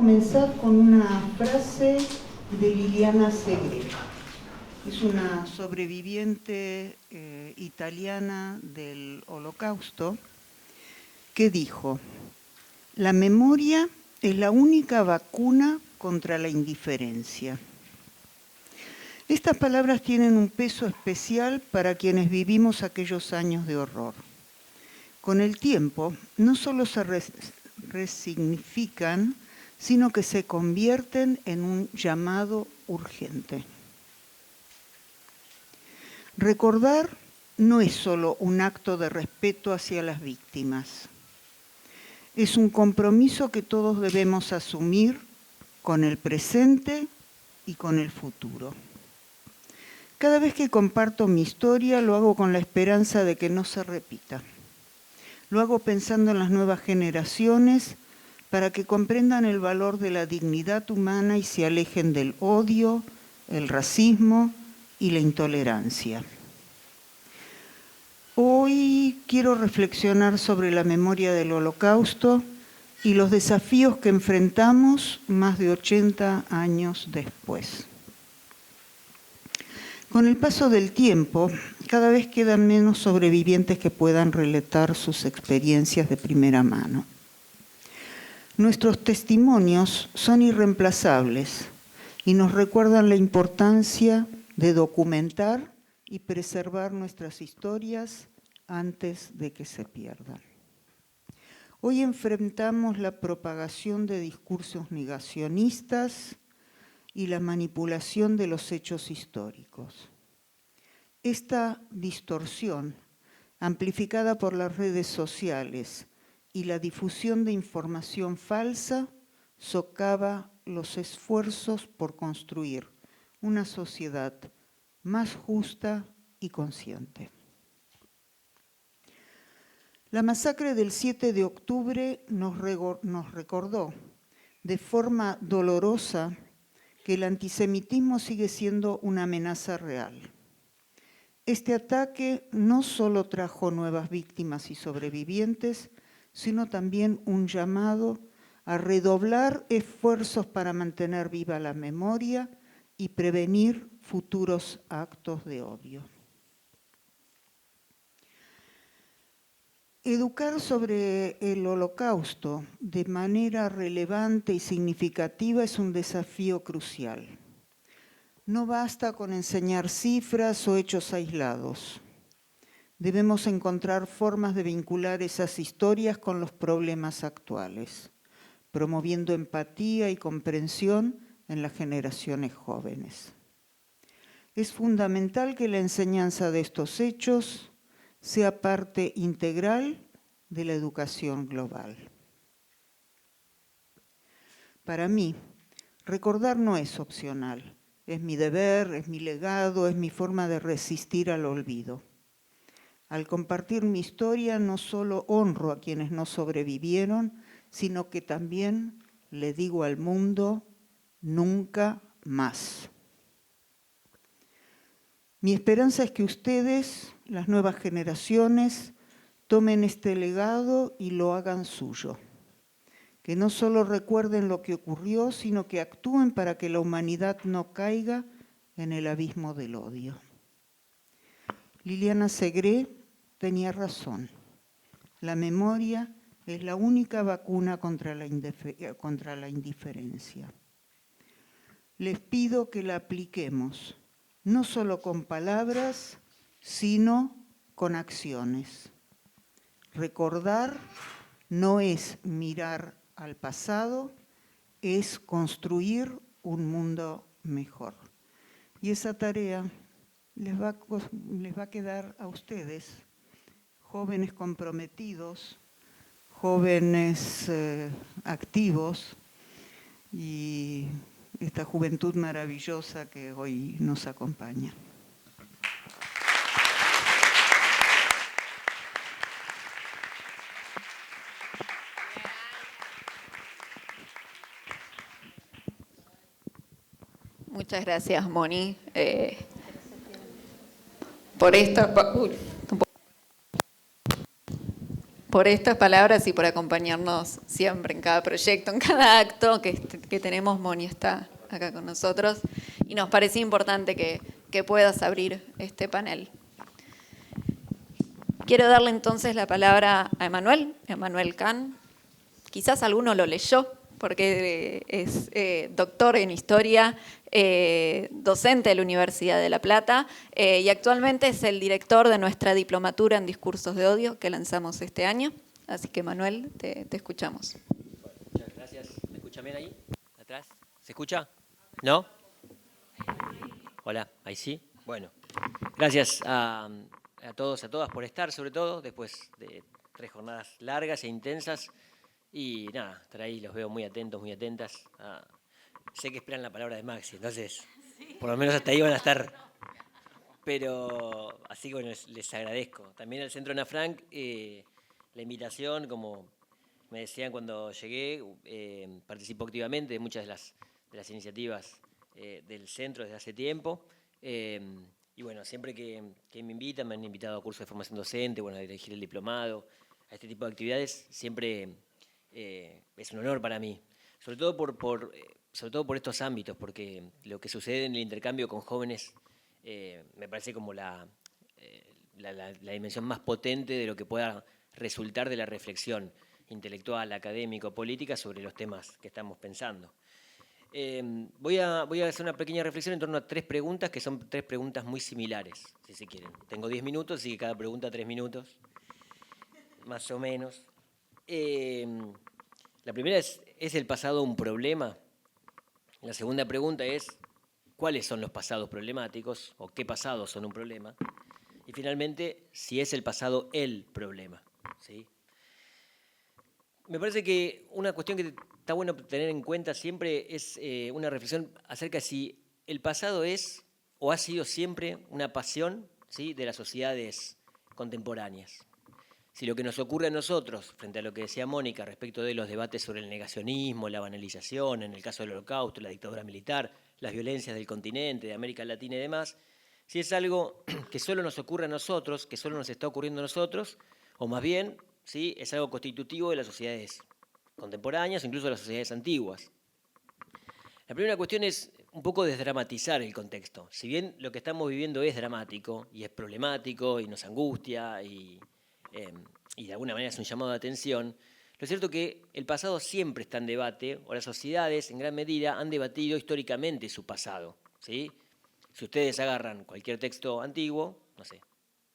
comenzar con una frase de Liliana Segre. Es una sobreviviente italiana del Holocausto que dijo: la memoria es la única vacuna contra la indiferencia. Estas palabras tienen un peso especial para quienes vivimos aquellos años de horror. Con el tiempo, no solo se resignifican, sino que se convierten en un llamado urgente. Recordar no es solo un acto de respeto hacia las víctimas. Es un compromiso que todos debemos asumir con el presente y con el futuro. Cada vez que comparto mi historia, lo hago con la esperanza de que no se repita. Lo hago pensando en las nuevas generaciones para que comprendan el valor de la dignidad humana y se alejen del odio, el racismo y la intolerancia. Hoy quiero reflexionar sobre la memoria del Holocausto y los desafíos que enfrentamos más de 80 años después. Con el paso del tiempo, cada vez quedan menos sobrevivientes que puedan relatar sus experiencias de primera mano. Nuestros testimonios son irreemplazables y nos recuerdan la importancia de documentar y preservar nuestras historias antes de que se pierdan. Hoy enfrentamos la propagación de discursos negacionistas y la manipulación de los hechos históricos. Esta distorsión, amplificada por las redes sociales y la difusión de información falsa, socava los esfuerzos por construir una sociedad más justa y consciente. La masacre del 7 de octubre nos recordó de forma dolorosa que el antisemitismo sigue siendo una amenaza real. Este ataque no solo trajo nuevas víctimas y sobrevivientes, sino también un llamado a redoblar esfuerzos para mantener viva la memoria y prevenir futuros actos de odio. Educar sobre el Holocausto de manera relevante y significativa es un desafío crucial. No basta con enseñar cifras o hechos aislados. Debemos encontrar formas de vincular esas historias con los problemas actuales, promoviendo empatía y comprensión en las generaciones jóvenes. Es fundamental que la enseñanza de estos hechos sea parte integral de la educación global. Para mí, recordar no es opcional, es mi deber, es mi legado, es mi forma de resistir al olvido. Al compartir mi historia no solo honro a quienes no sobrevivieron, sino que también le digo al mundo, nunca más. Mi esperanza es que ustedes, las nuevas generaciones, tomen este legado y lo hagan suyo. Que no solo recuerden lo que ocurrió, sino que actúen para que la humanidad no caiga en el abismo del odio. Liliana Segre tenía razón. La memoria es la única vacuna contra la indiferencia. Les pido que la apliquemos, no solo con palabras, sino con acciones. Recordar no es mirar al pasado, es construir un mundo mejor. Y esa tarea les va a quedar a ustedes, jóvenes comprometidos, jóvenes activos y esta juventud maravillosa que hoy nos acompaña. Muchas gracias, Moni, por esto. por estas palabras y por acompañarnos siempre en cada proyecto, en cada acto que tenemos. Moni está acá con nosotros y nos parece importante que puedas abrir este panel. Quiero darle entonces la palabra a Emmanuel Kant. Quizás alguno lo leyó, porque es doctor en historia, docente de la Universidad de La Plata y actualmente es el director de nuestra diplomatura en discursos de odio que lanzamos este año. Así que, Manuel, te escuchamos. Muchas gracias. ¿Me escuchan bien ahí? ¿Atrás? ¿Se escucha? ¿No? Hola, ¿ahí sí? Bueno, gracias a todos, a todas por estar, sobre todo, después de 3 jornadas largas e intensas. Y nada, estar ahí, los veo muy atentos, muy atentas. Sé que esperan la palabra de Maxi, entonces, por lo menos hasta ahí van a estar. Pero, así que bueno, les agradezco. También al Centro Ana Frank, la invitación, como me decían cuando llegué, participo activamente de muchas de las iniciativas del centro desde hace tiempo. Y bueno, siempre que me invitan, me han invitado a cursos de formación docente, bueno, a dirigir el diplomado, a este tipo de actividades, siempre es un honor para mí. Sobre todo por estos ámbitos, porque lo que sucede en el intercambio con jóvenes me parece como la dimensión más potente de lo que pueda resultar de la reflexión intelectual, académico, política sobre los temas que estamos pensando. Voy a hacer una pequeña reflexión en torno a 3 preguntas, que son 3 preguntas muy similares, si se quieren. Tengo 10 minutos, así que cada pregunta 3 minutos, más o menos. La primera ¿es el pasado un problema? La segunda pregunta es, ¿cuáles son los pasados problemáticos? ¿O qué pasados son un problema? Y finalmente, si es el pasado el problema, ¿sí? Me parece que una cuestión que está bueno tener en cuenta siempre es una reflexión acerca de si el pasado es o ha sido siempre una pasión, ¿sí?, de las sociedades contemporáneas. Si lo que nos ocurre a nosotros, frente a lo que decía Mónica respecto de los debates sobre el negacionismo, la banalización, en el caso del Holocausto, la dictadura militar, las violencias del continente, de América Latina y demás, si es algo que solo nos ocurre a nosotros, que solo nos está ocurriendo a nosotros, o más bien, ¿sí?, es algo constitutivo de las sociedades contemporáneas, incluso de las sociedades antiguas. La primera cuestión es un poco desdramatizar el contexto. Si bien lo que estamos viviendo es dramático y es problemático y nos angustia y de alguna manera es un llamado de atención, lo cierto es que el pasado siempre está en debate, o las sociedades en gran medida han debatido históricamente su pasado, ¿sí? Si ustedes agarran cualquier texto antiguo, no sé,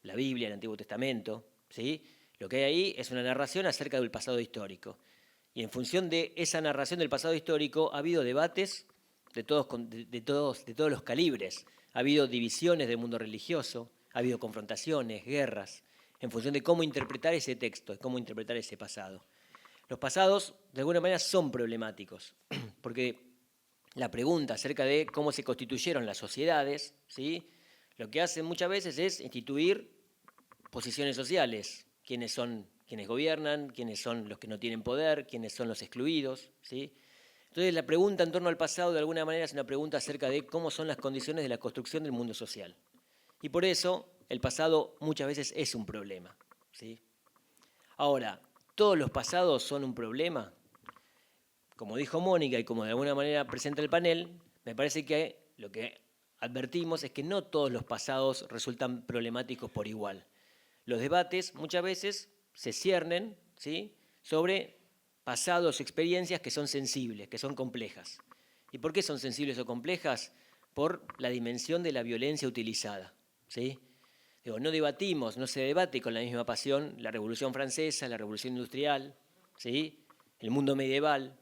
la Biblia, el Antiguo Testamento, ¿sí?, lo que hay ahí es una narración acerca del pasado histórico. Y en función de esa narración del pasado histórico ha habido debates de todos los calibres. Ha habido divisiones del mundo religioso, ha habido confrontaciones, guerras, en función de cómo interpretar ese texto, cómo interpretar ese pasado. Los pasados, de alguna manera, son problemáticos, porque la pregunta acerca de cómo se constituyeron las sociedades, ¿sí?, lo que hacen muchas veces es instituir posiciones sociales, quiénes gobiernan, quiénes son los que no tienen poder, quiénes son los excluidos, ¿sí? Entonces la pregunta en torno al pasado de alguna manera es una pregunta acerca de cómo son las condiciones de la construcción del mundo social. Y por eso el pasado muchas veces es un problema, ¿sí? Ahora, ¿todos los pasados son un problema? Como dijo Mónica y como de alguna manera presenta el panel, me parece que lo que advertimos es que no todos los pasados resultan problemáticos por igual. Los debates muchas veces se ciernen, ¿sí?, sobre pasados, experiencias que son sensibles, que son complejas. ¿Y por qué son sensibles o complejas? Por la dimensión de la violencia utilizada, ¿sí? No debatimos, no se debate con la misma pasión la Revolución Francesa, la Revolución Industrial, ¿sí?, el mundo medieval,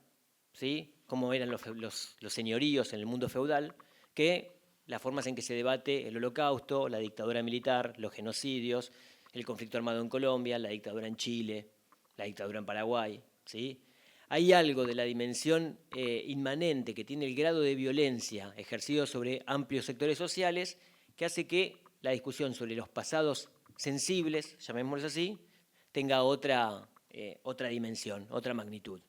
¿sí?, cómo eran los señoríos en el mundo feudal, que las formas en que se debate el Holocausto, la dictadura militar, los genocidios, el conflicto armado en Colombia, la dictadura en Chile, la dictadura en Paraguay, ¿sí? Hay algo de la dimensión inmanente que tiene el grado de violencia ejercido sobre amplios sectores sociales que hace que la discusión sobre los pasados sensibles, llamémoslos así, tenga otra dimensión, otra magnitud.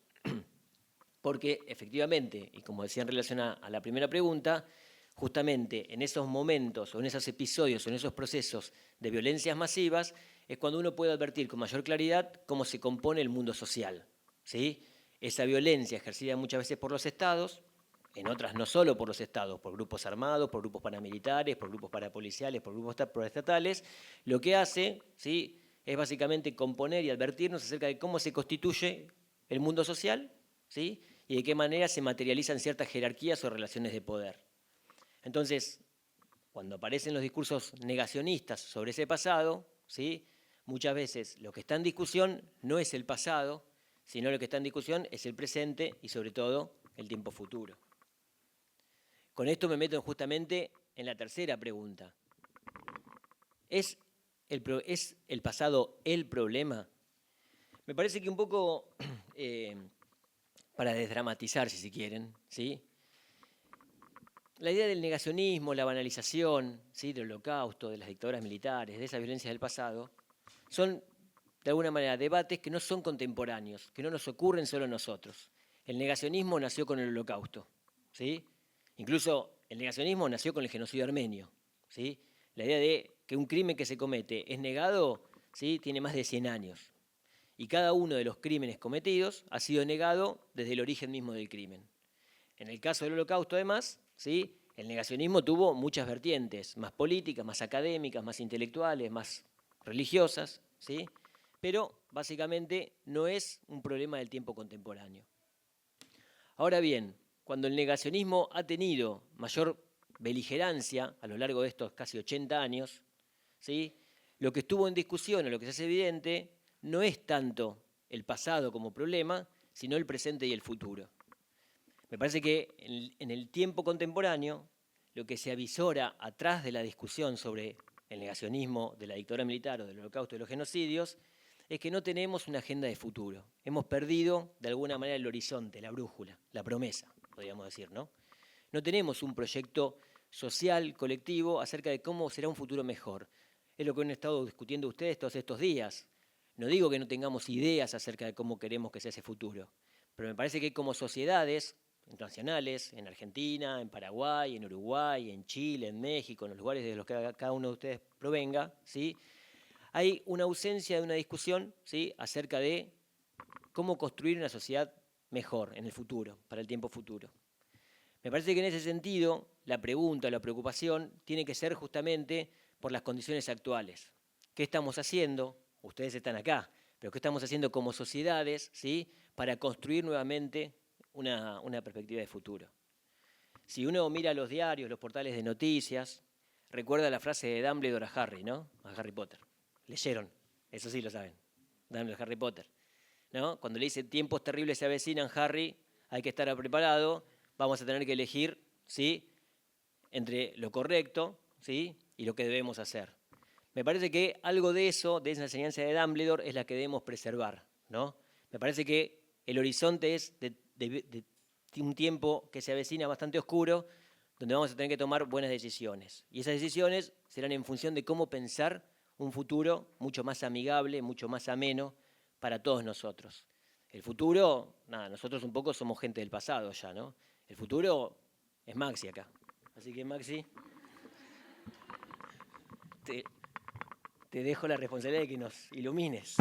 Porque efectivamente, y como decía en relación a la primera pregunta, justamente en esos momentos o en esos episodios o en esos procesos de violencias masivas es cuando uno puede advertir con mayor claridad cómo se compone el mundo social, ¿sí? Esa violencia ejercida muchas veces por los estados, en otras no solo por los estados, por grupos armados, por grupos paramilitares, por grupos parapoliciales, por grupos proestatales, lo que hace, ¿sí?, es básicamente componer y advertirnos acerca de cómo se constituye el mundo social, ¿sí?, y de qué manera se materializan ciertas jerarquías o relaciones de poder. Entonces, cuando aparecen los discursos negacionistas sobre ese pasado, ¿sí?, muchas veces lo que está en discusión no es el pasado, sino lo que está en discusión es el presente y sobre todo el tiempo futuro. Con esto me meto justamente en la tercera pregunta. ¿Es el pasado el problema? Me parece que un poco, para desdramatizar, si quieren, ¿sí?, la idea del negacionismo, la banalización, ¿sí?, del holocausto, de las dictaduras militares, de esas violencias del pasado, son de alguna manera debates que no son contemporáneos, que no nos ocurren solo a nosotros. El negacionismo nació con el holocausto, ¿sí? Incluso el negacionismo nació con el genocidio armenio, ¿sí? La idea de que un crimen que se comete es negado, ¿sí?, tiene más de 100 años. Y cada uno de los crímenes cometidos ha sido negado desde el origen mismo del crimen. En el caso del holocausto, además, ¿sí?, el negacionismo tuvo muchas vertientes, más políticas, más académicas, más intelectuales, más religiosas, ¿sí?, pero básicamente no es un problema del tiempo contemporáneo. Ahora bien, cuando el negacionismo ha tenido mayor beligerancia a lo largo de estos casi 80 años, ¿sí?, lo que estuvo en discusión o lo que se hace evidente no es tanto el pasado como problema, sino el presente y el futuro. Me parece que en el tiempo contemporáneo lo que se avisora atrás de la discusión sobre el negacionismo de la dictadura militar o del holocausto y de los genocidios es que no tenemos una agenda de futuro. Hemos perdido de alguna manera el horizonte, la brújula, la promesa, podríamos decir, ¿no? No tenemos un proyecto social, colectivo, acerca de cómo será un futuro mejor. Es lo que han estado discutiendo ustedes todos estos días. No digo que no tengamos ideas acerca de cómo queremos que sea ese futuro, pero me parece que como sociedades internacionales, en Argentina, en Paraguay, en Uruguay, en Chile, en México, en los lugares de los que cada uno de ustedes provenga, ¿sí?, hay una ausencia de una discusión, ¿sí?, acerca de cómo construir una sociedad mejor en el futuro, para el tiempo futuro. Me parece que en ese sentido la pregunta, la preocupación tiene que ser justamente por las condiciones actuales. ¿Qué estamos haciendo? Ustedes están acá, pero ¿qué estamos haciendo como sociedades, ¿sí?, para construir nuevamente una perspectiva de futuro? Si uno mira los diarios, los portales de noticias, recuerda la frase de Dumbledore a Harry, ¿no?, a Harry Potter. Leyeron, eso sí lo saben, Dumbledore, Harry Potter, ¿no? Cuando le dice tiempos terribles se avecinan, Harry, hay que estar preparado, vamos a tener que elegir, ¿sí?, entre lo correcto, ¿sí?, y lo que debemos hacer. Me parece que algo de eso, de esa enseñanza de Dumbledore, es la que debemos preservar, ¿no? Me parece que el horizonte es de un tiempo que se avecina bastante oscuro, donde vamos a tener que tomar buenas decisiones. Y esas decisiones serán en función de cómo pensar un futuro mucho más amigable, mucho más ameno para todos nosotros. El futuro, nada, nosotros un poco somos gente del pasado ya, ¿no? El futuro es Maxi acá. Así que, Maxi, te dejo la responsabilidad de que nos ilumines.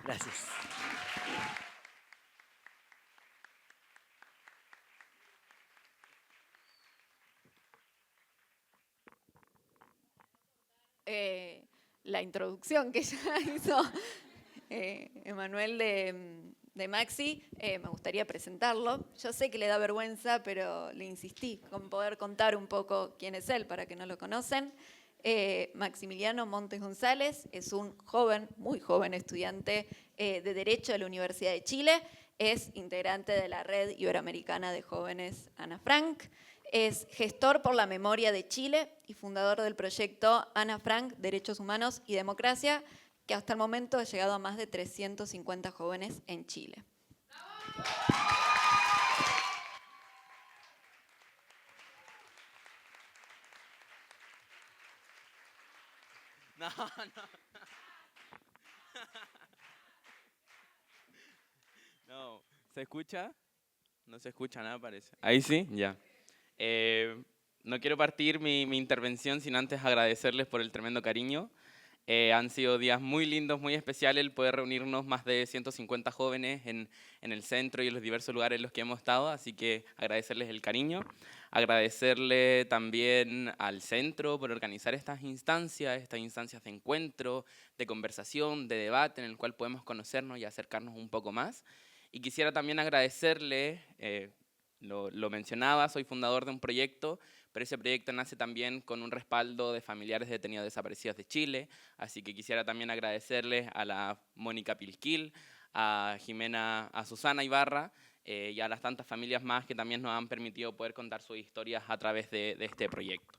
Gracias. La introducción que ya hizo Emanuel de Maxi, me gustaría presentarlo. Yo sé que le da vergüenza, pero le insistí con poder contar un poco quién es él, para que no lo conocen. Maximiliano Montes González es un joven, muy joven estudiante de Derecho de la Universidad de Chile. Es integrante de la Red Iberoamericana de Jóvenes Ana Frank. Es gestor por la memoria de Chile y fundador del proyecto Ana Frank, Derechos Humanos y Democracia, que hasta el momento ha llegado a más de 350 jóvenes en Chile. No. No, ¿se escucha? No se escucha nada, parece. Ahí sí, ya. No quiero partir mi intervención sin antes agradecerles por el tremendo cariño. Han sido días muy lindos, muy especiales el poder reunirnos más de 150 jóvenes en el centro y en los diversos lugares en los que hemos estado, así que agradecerles el cariño, agradecerle también al centro por organizar estas instancias de encuentro, de conversación, de debate, en el cual podemos conocernos y acercarnos un poco más. Y quisiera también agradecerle, lo mencionaba, soy fundador de un proyecto, pero ese proyecto nace también con un respaldo de familiares detenidos desaparecidos de Chile, así que quisiera también agradecerles a la Mónica Pilquil, a Jimena, a Susana Ibarra y a las tantas familias más que también nos han permitido poder contar sus historias a través de este proyecto.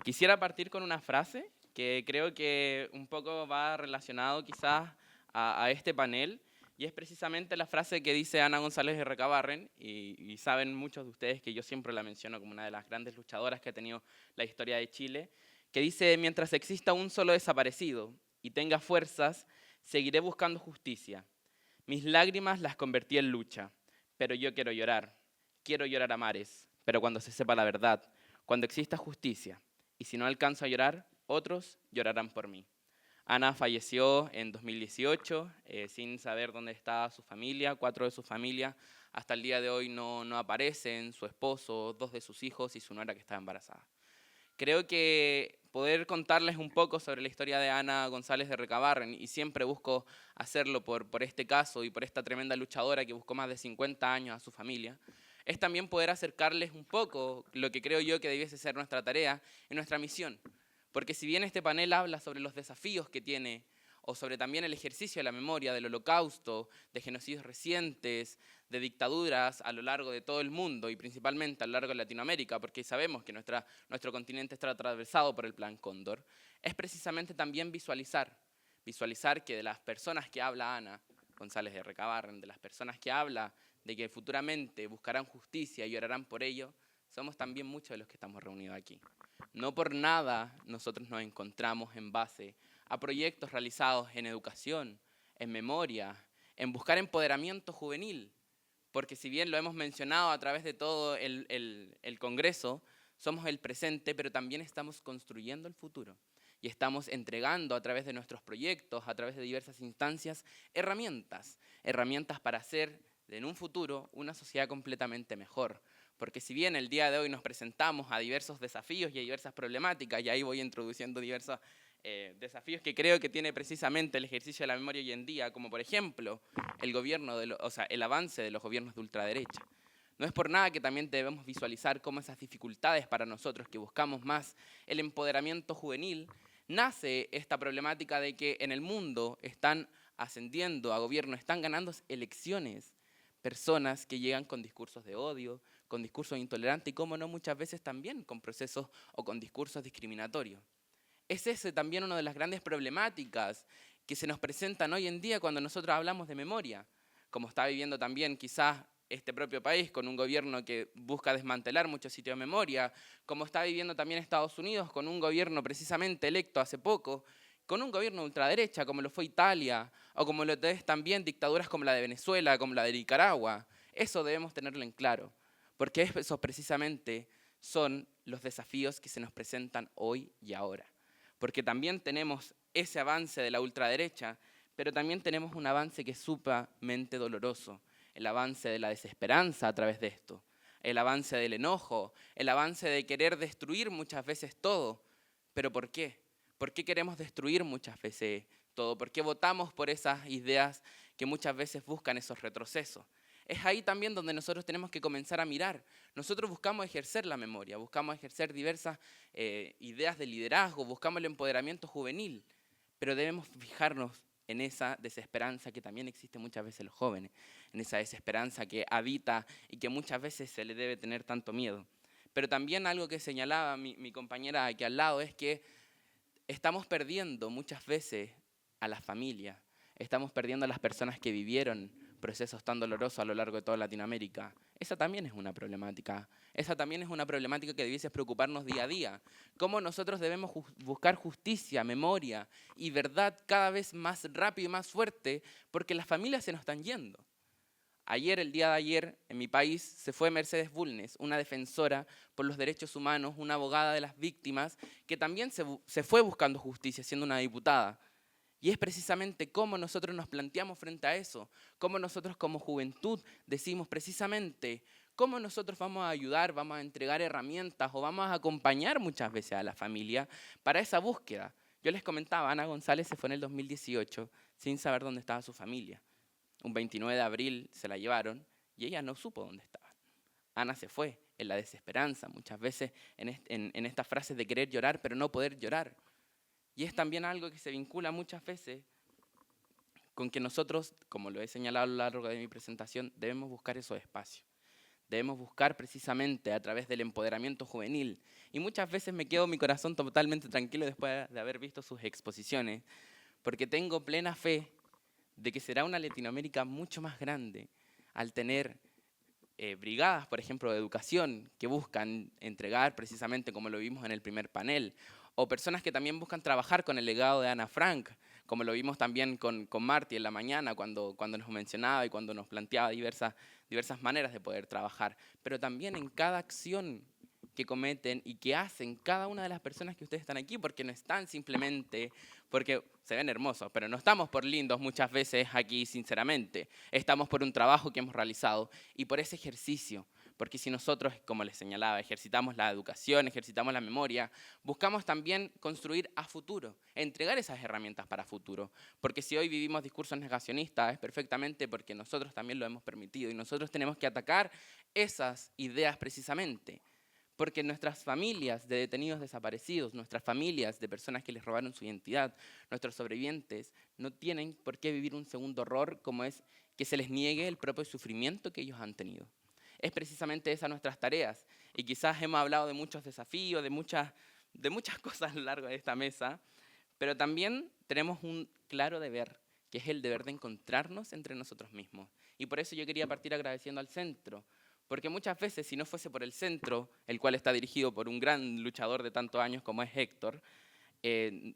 Quisiera partir con una frase que creo que un poco va relacionado quizás a este panel, y es precisamente la frase que dice Ana González de Recabarren, y saben muchos de ustedes que yo siempre la menciono como una de las grandes luchadoras que ha tenido la historia de Chile, que dice: mientras exista un solo desaparecido y tenga fuerzas, seguiré buscando justicia. Mis lágrimas las convertí en lucha, pero yo quiero llorar a mares, pero cuando se sepa la verdad, cuando exista justicia, y si no alcanzo a llorar, otros llorarán por mí. Ana falleció en 2018 sin saber dónde estaba su familia. 4 de su familia hasta el día de hoy no aparecen: su esposo, 2 de sus hijos y su nuera que estaba embarazada. Creo que poder contarles un poco sobre la historia de Ana González de Recabarren, y siempre busco hacerlo por este caso y por esta tremenda luchadora que buscó más de 50 años a su familia, es también poder acercarles un poco lo que creo yo que debiese ser nuestra tarea y nuestra misión. Porque si bien este panel habla sobre los desafíos que tiene, o sobre también el ejercicio de la memoria del Holocausto, de genocidios recientes, de dictaduras a lo largo de todo el mundo y principalmente a lo largo de Latinoamérica, porque sabemos que nuestro continente está atravesado por el Plan Cóndor, es precisamente también visualizar que de las personas que habla Ana González de Recabarren, de las personas que habla de que futuramente buscarán justicia y llorarán por ello, somos también muchos de los que estamos reunidos aquí. No por nada nosotros nos encontramos en base a proyectos realizados en educación, en memoria, en buscar empoderamiento juvenil, porque si bien lo hemos mencionado a través de todo el Congreso, somos el presente, pero también estamos construyendo el futuro. Y estamos entregando a través de nuestros proyectos, a través de diversas instancias, herramientas para hacer en un futuro una sociedad completamente mejor. Porque si bien el día de hoy nos presentamos a diversos desafíos y a diversas problemáticas, y ahí voy introduciendo diversos desafíos que creo que tiene precisamente el ejercicio de la memoria hoy en día, como por ejemplo el avance de los gobiernos de ultraderecha. No es por nada que también debemos visualizar cómo esas dificultades para nosotros que buscamos más el empoderamiento juvenil, nace esta problemática de que en el mundo están ascendiendo a gobierno, están ganando elecciones personas que llegan con discursos de odio, con discursos intolerantes y, cómo no, muchas veces también con procesos o con discursos discriminatorios. Es ese también una de las grandes problemáticas que se nos presentan hoy en día cuando nosotros hablamos de memoria, como está viviendo también quizás este propio país con un gobierno que busca desmantelar muchos sitios de memoria, como está viviendo también Estados Unidos con un gobierno precisamente electo hace poco, con un gobierno de ultraderecha como lo fue Italia, o como lo es también dictaduras como la de Venezuela, como la de Nicaragua. Eso debemos tenerlo en claro, porque esos precisamente son los desafíos que se nos presentan hoy y ahora. Porque también tenemos ese avance de la ultraderecha, pero también tenemos un avance que es sumamente doloroso, el avance de la desesperanza a través de esto, el avance del enojo, el avance de querer destruir muchas veces todo. ¿Pero por qué? ¿Por qué queremos destruir muchas veces todo? ¿Por qué votamos por esas ideas que muchas veces buscan esos retrocesos? Es ahí también donde nosotros tenemos que comenzar a mirar. Nosotros buscamos ejercer la memoria, buscamos ejercer diversas ideas de liderazgo, buscamos el empoderamiento juvenil, pero debemos fijarnos en esa desesperanza que también existe muchas veces en los jóvenes, en esa desesperanza que habita y que muchas veces se le debe tener tanto miedo. Pero también algo que señalaba mi compañera aquí al lado es que estamos perdiendo muchas veces a las familias, estamos perdiendo a las personas que vivieron procesos tan dolorosos a lo largo de toda Latinoamérica. Esa también es una problemática. Esa también es una problemática que debiese preocuparnos día a día. Cómo nosotros debemos buscar justicia, memoria y verdad cada vez más rápido y más fuerte, porque las familias se nos están yendo. Ayer, el día de ayer, en mi país, se fue Mercedes Bulnes, una defensora por los derechos humanos, una abogada de las víctimas, que también se fue buscando justicia, siendo una diputada. Y es precisamente cómo nosotros nos planteamos frente a eso, cómo nosotros como juventud decimos precisamente cómo nosotros vamos a ayudar, vamos a entregar herramientas o vamos a acompañar muchas veces a la familia para esa búsqueda. Yo les comentaba, Ana González se fue en el 2018 sin saber dónde estaba su familia. Un 29 de abril se la llevaron y ella no supo dónde estaba. Ana se fue en la desesperanza, muchas veces en estas frases de querer llorar pero no poder llorar. Y es también algo que se vincula muchas veces con que nosotros, como lo he señalado a lo largo de mi presentación, debemos buscar esos espacios. Debemos buscar precisamente a través del empoderamiento juvenil. Y muchas veces me quedo mi corazón totalmente tranquilo después de haber visto sus exposiciones, porque tengo plena fe de que será una Latinoamérica mucho más grande al tener brigadas, por ejemplo, de educación que buscan entregar precisamente como lo vimos en el primer panel, o personas que también buscan trabajar con el legado de Ana Frank, como lo vimos también con Marty en la mañana cuando nos mencionaba y cuando nos planteaba diversas maneras de poder trabajar, pero también en cada acción que cometen y que hacen cada una de las personas que ustedes están aquí, porque no están simplemente, porque se ven hermosos, pero no estamos por lindos muchas veces aquí sinceramente, estamos por un trabajo que hemos realizado y por ese ejercicio, porque si nosotros, como les señalaba, ejercitamos la educación, ejercitamos la memoria, buscamos también construir a futuro, entregar esas herramientas para futuro, porque si hoy vivimos discursos negacionistas es perfectamente porque nosotros también lo hemos permitido y nosotros tenemos que atacar esas ideas precisamente. Porque nuestras familias de detenidos desaparecidos, nuestras familias de personas que les robaron su identidad, nuestros sobrevivientes, no tienen por qué vivir un segundo horror como es que se les niegue el propio sufrimiento que ellos han tenido. Es precisamente esas nuestras tareas. Y quizás hemos hablado de muchos desafíos, de muchas cosas a lo largo de esta mesa, pero también tenemos un claro deber, que es el deber de encontrarnos entre nosotros mismos. Y por eso yo quería partir agradeciendo al centro, porque muchas veces, si no fuese por el centro, el cual está dirigido por un gran luchador de tantos años como es Héctor,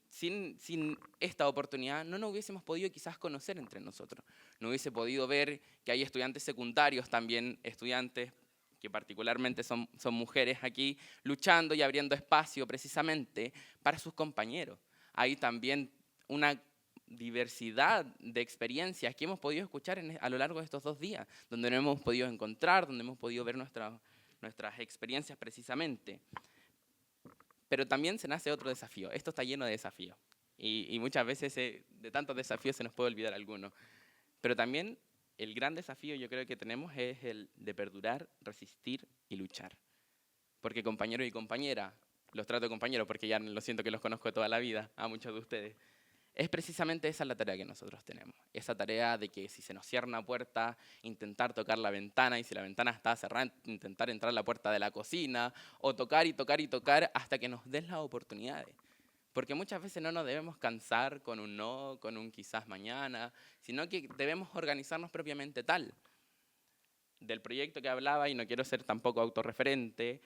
sin esta oportunidad no nos hubiésemos podido quizás conocer entre nosotros. No hubiese podido ver que hay estudiantes secundarios también, estudiantes que particularmente son mujeres aquí, luchando y abriendo espacio precisamente para sus compañeros. Hay también una diversidad de experiencias que hemos podido escuchar a lo largo de estos 2 días, donde nos hemos podido encontrar, donde hemos podido ver nuestras experiencias precisamente. Pero también se nace otro desafío. Esto está lleno de desafíos. Y muchas veces de tantos desafíos se nos puede olvidar alguno. Pero también el gran desafío yo creo que tenemos es el de perdurar, resistir y luchar. Porque compañeros y compañeras, los trato de compañeros porque ya lo siento que los conozco de toda la vida, a muchos de ustedes, es precisamente esa la tarea que nosotros tenemos. Esa tarea de que si se nos cierra una puerta, intentar tocar la ventana, y si la ventana está cerrada, intentar entrar a la puerta de la cocina, o tocar y tocar y tocar hasta que nos den las oportunidades. Porque muchas veces no nos debemos cansar con un no, con un quizás mañana, sino que debemos organizarnos propiamente tal. Del proyecto que hablaba, y no quiero ser tampoco autorreferente,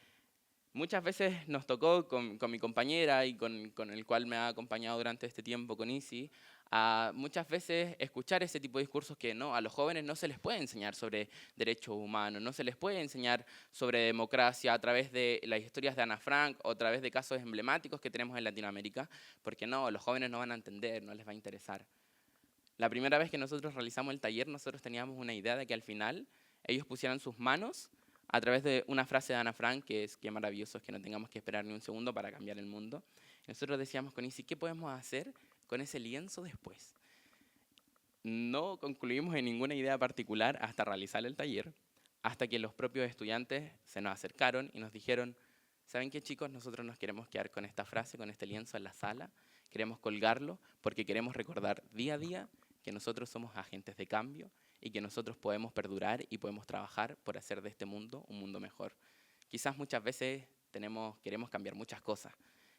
muchas veces nos tocó con mi compañera y con el cual me ha acompañado durante este tiempo, con Isi, a muchas veces escuchar ese tipo de discursos que no, a los jóvenes no se les puede enseñar sobre derechos humanos, no se les puede enseñar sobre democracia a través de las historias de Ana Frank o a través de casos emblemáticos que tenemos en Latinoamérica, porque no, los jóvenes no van a entender, no les va a interesar. La primera vez que nosotros realizamos el taller, nosotros teníamos una idea de que al final ellos pusieran sus manos a través de una frase de Ana Frank, que es qué maravilloso es que no tengamos que esperar ni un segundo para cambiar el mundo. Nosotros decíamos con Isi, ¿qué podemos hacer con ese lienzo después? No concluimos en ninguna idea particular hasta realizar el taller, hasta que los propios estudiantes se nos acercaron y nos dijeron, ¿saben qué, chicos? Nosotros nos queremos quedar con esta frase, con este lienzo en la sala, queremos colgarlo porque queremos recordar día a día que nosotros somos agentes de cambio y que nosotros podemos perdurar y podemos trabajar por hacer de este mundo un mundo mejor. Quizás muchas veces queremos cambiar muchas cosas,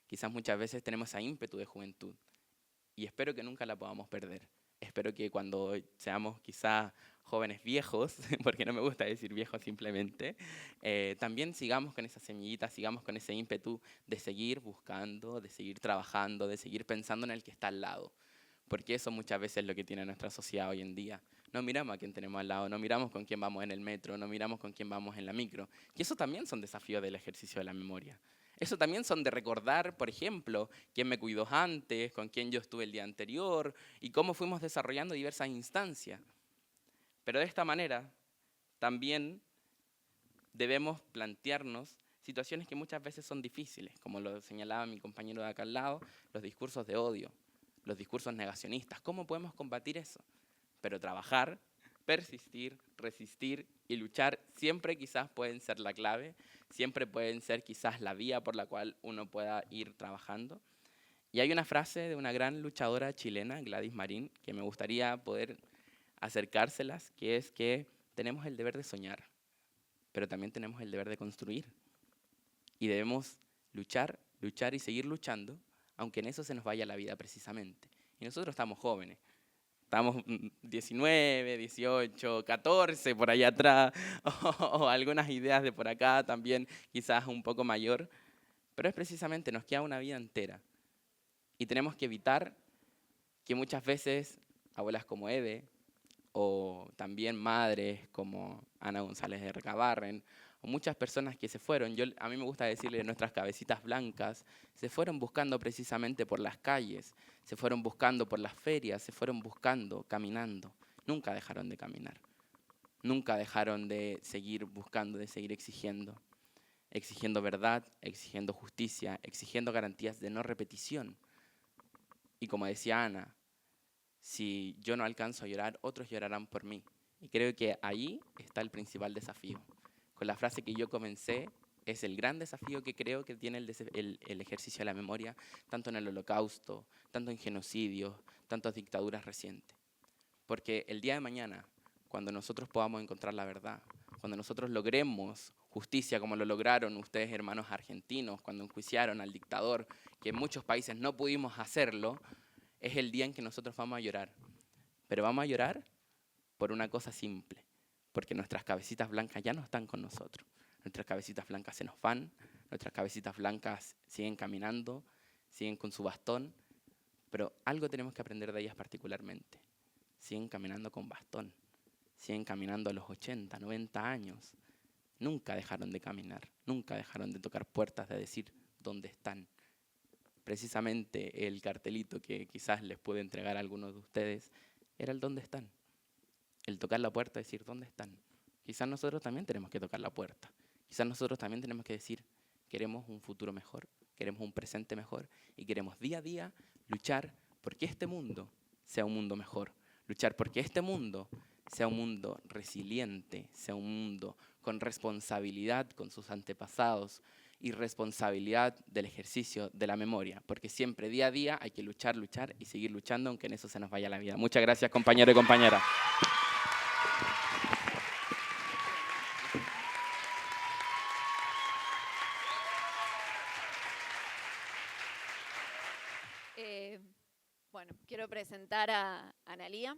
quizás muchas veces tenemos ese ímpetu de juventud y espero que nunca la podamos perder. Espero que cuando seamos quizás jóvenes viejos, porque no me gusta decir viejos simplemente, también sigamos con esa semillita, sigamos con ese ímpetu de seguir buscando, de seguir trabajando, de seguir pensando en el que está al lado. Porque eso muchas veces es lo que tiene nuestra sociedad hoy en día. No miramos a quién tenemos al lado, no miramos con quién vamos en el metro, no miramos con quién vamos en la micro. Y eso también son desafíos del ejercicio de la memoria. Eso también son de recordar, por ejemplo, quién me cuidó antes, con quién yo estuve el día anterior y cómo fuimos desarrollando diversas instancias. Pero de esta manera también debemos plantearnos situaciones que muchas veces son difíciles, como lo señalaba mi compañero de acá al lado, los discursos de odio, los discursos negacionistas. ¿Cómo podemos combatir eso? Pero trabajar, persistir, resistir y luchar siempre quizás pueden ser la clave, siempre pueden ser quizás la vía por la cual uno pueda ir trabajando. Y hay una frase de una gran luchadora chilena, Gladys Marín, que me gustaría poder acercárselas, que es que tenemos el deber de soñar, pero también tenemos el deber de construir. Y debemos luchar, luchar y seguir luchando, aunque en eso se nos vaya la vida precisamente. Y nosotros estamos jóvenes. Estamos 19, 18, 14 por allá atrás, o algunas ideas de por acá también, quizás un poco mayor. Pero es precisamente, nos queda una vida entera. Y tenemos que evitar que muchas veces abuelas como Eve, o también madres como Ana González de Recabarren, o muchas personas que se fueron, a mí me gusta decirle nuestras cabecitas blancas, se fueron buscando precisamente por las calles, se fueron buscando por las ferias, se fueron buscando, caminando. Nunca dejaron de caminar, nunca dejaron de seguir buscando, de seguir exigiendo verdad, exigiendo justicia, exigiendo garantías de no repetición. Y como decía Ana, si yo no alcanzo a llorar, otros llorarán por mí. Y creo que ahí está el principal desafío. Con la frase que yo comencé, es el gran desafío que creo que tiene el ejercicio de la memoria, tanto en el Holocausto, tanto en genocidios, tantas dictaduras recientes. Porque el día de mañana, cuando nosotros podamos encontrar la verdad, cuando nosotros logremos justicia como lo lograron ustedes, hermanos argentinos, cuando enjuiciaron al dictador, que en muchos países no pudimos hacerlo, es el día en que nosotros vamos a llorar. Pero vamos a llorar por una cosa simple, porque nuestras cabecitas blancas ya no están con nosotros. Nuestras cabecitas blancas se nos van, nuestras cabecitas blancas siguen caminando, siguen con su bastón, pero algo tenemos que aprender de ellas particularmente. Siguen caminando con bastón, siguen caminando a los 80, 90 años. Nunca dejaron de caminar, nunca dejaron de tocar puertas, de decir dónde están. Precisamente el cartelito que quizás les puede entregar a algunos de ustedes era el dónde están. El tocar la puerta y decir dónde están. Quizás nosotros también tenemos que tocar la puerta. Quizás nosotros también tenemos que decir queremos un futuro mejor, queremos un presente mejor y queremos día a día luchar porque este mundo sea un mundo mejor. Luchar porque este mundo sea un mundo resiliente, sea un mundo con responsabilidad con sus antepasados y responsabilidad del ejercicio de la memoria, porque siempre día a día hay que luchar, luchar y seguir luchando aunque en eso se nos vaya la vida. Muchas gracias, compañero y compañera. Bueno, quiero presentar a Analía.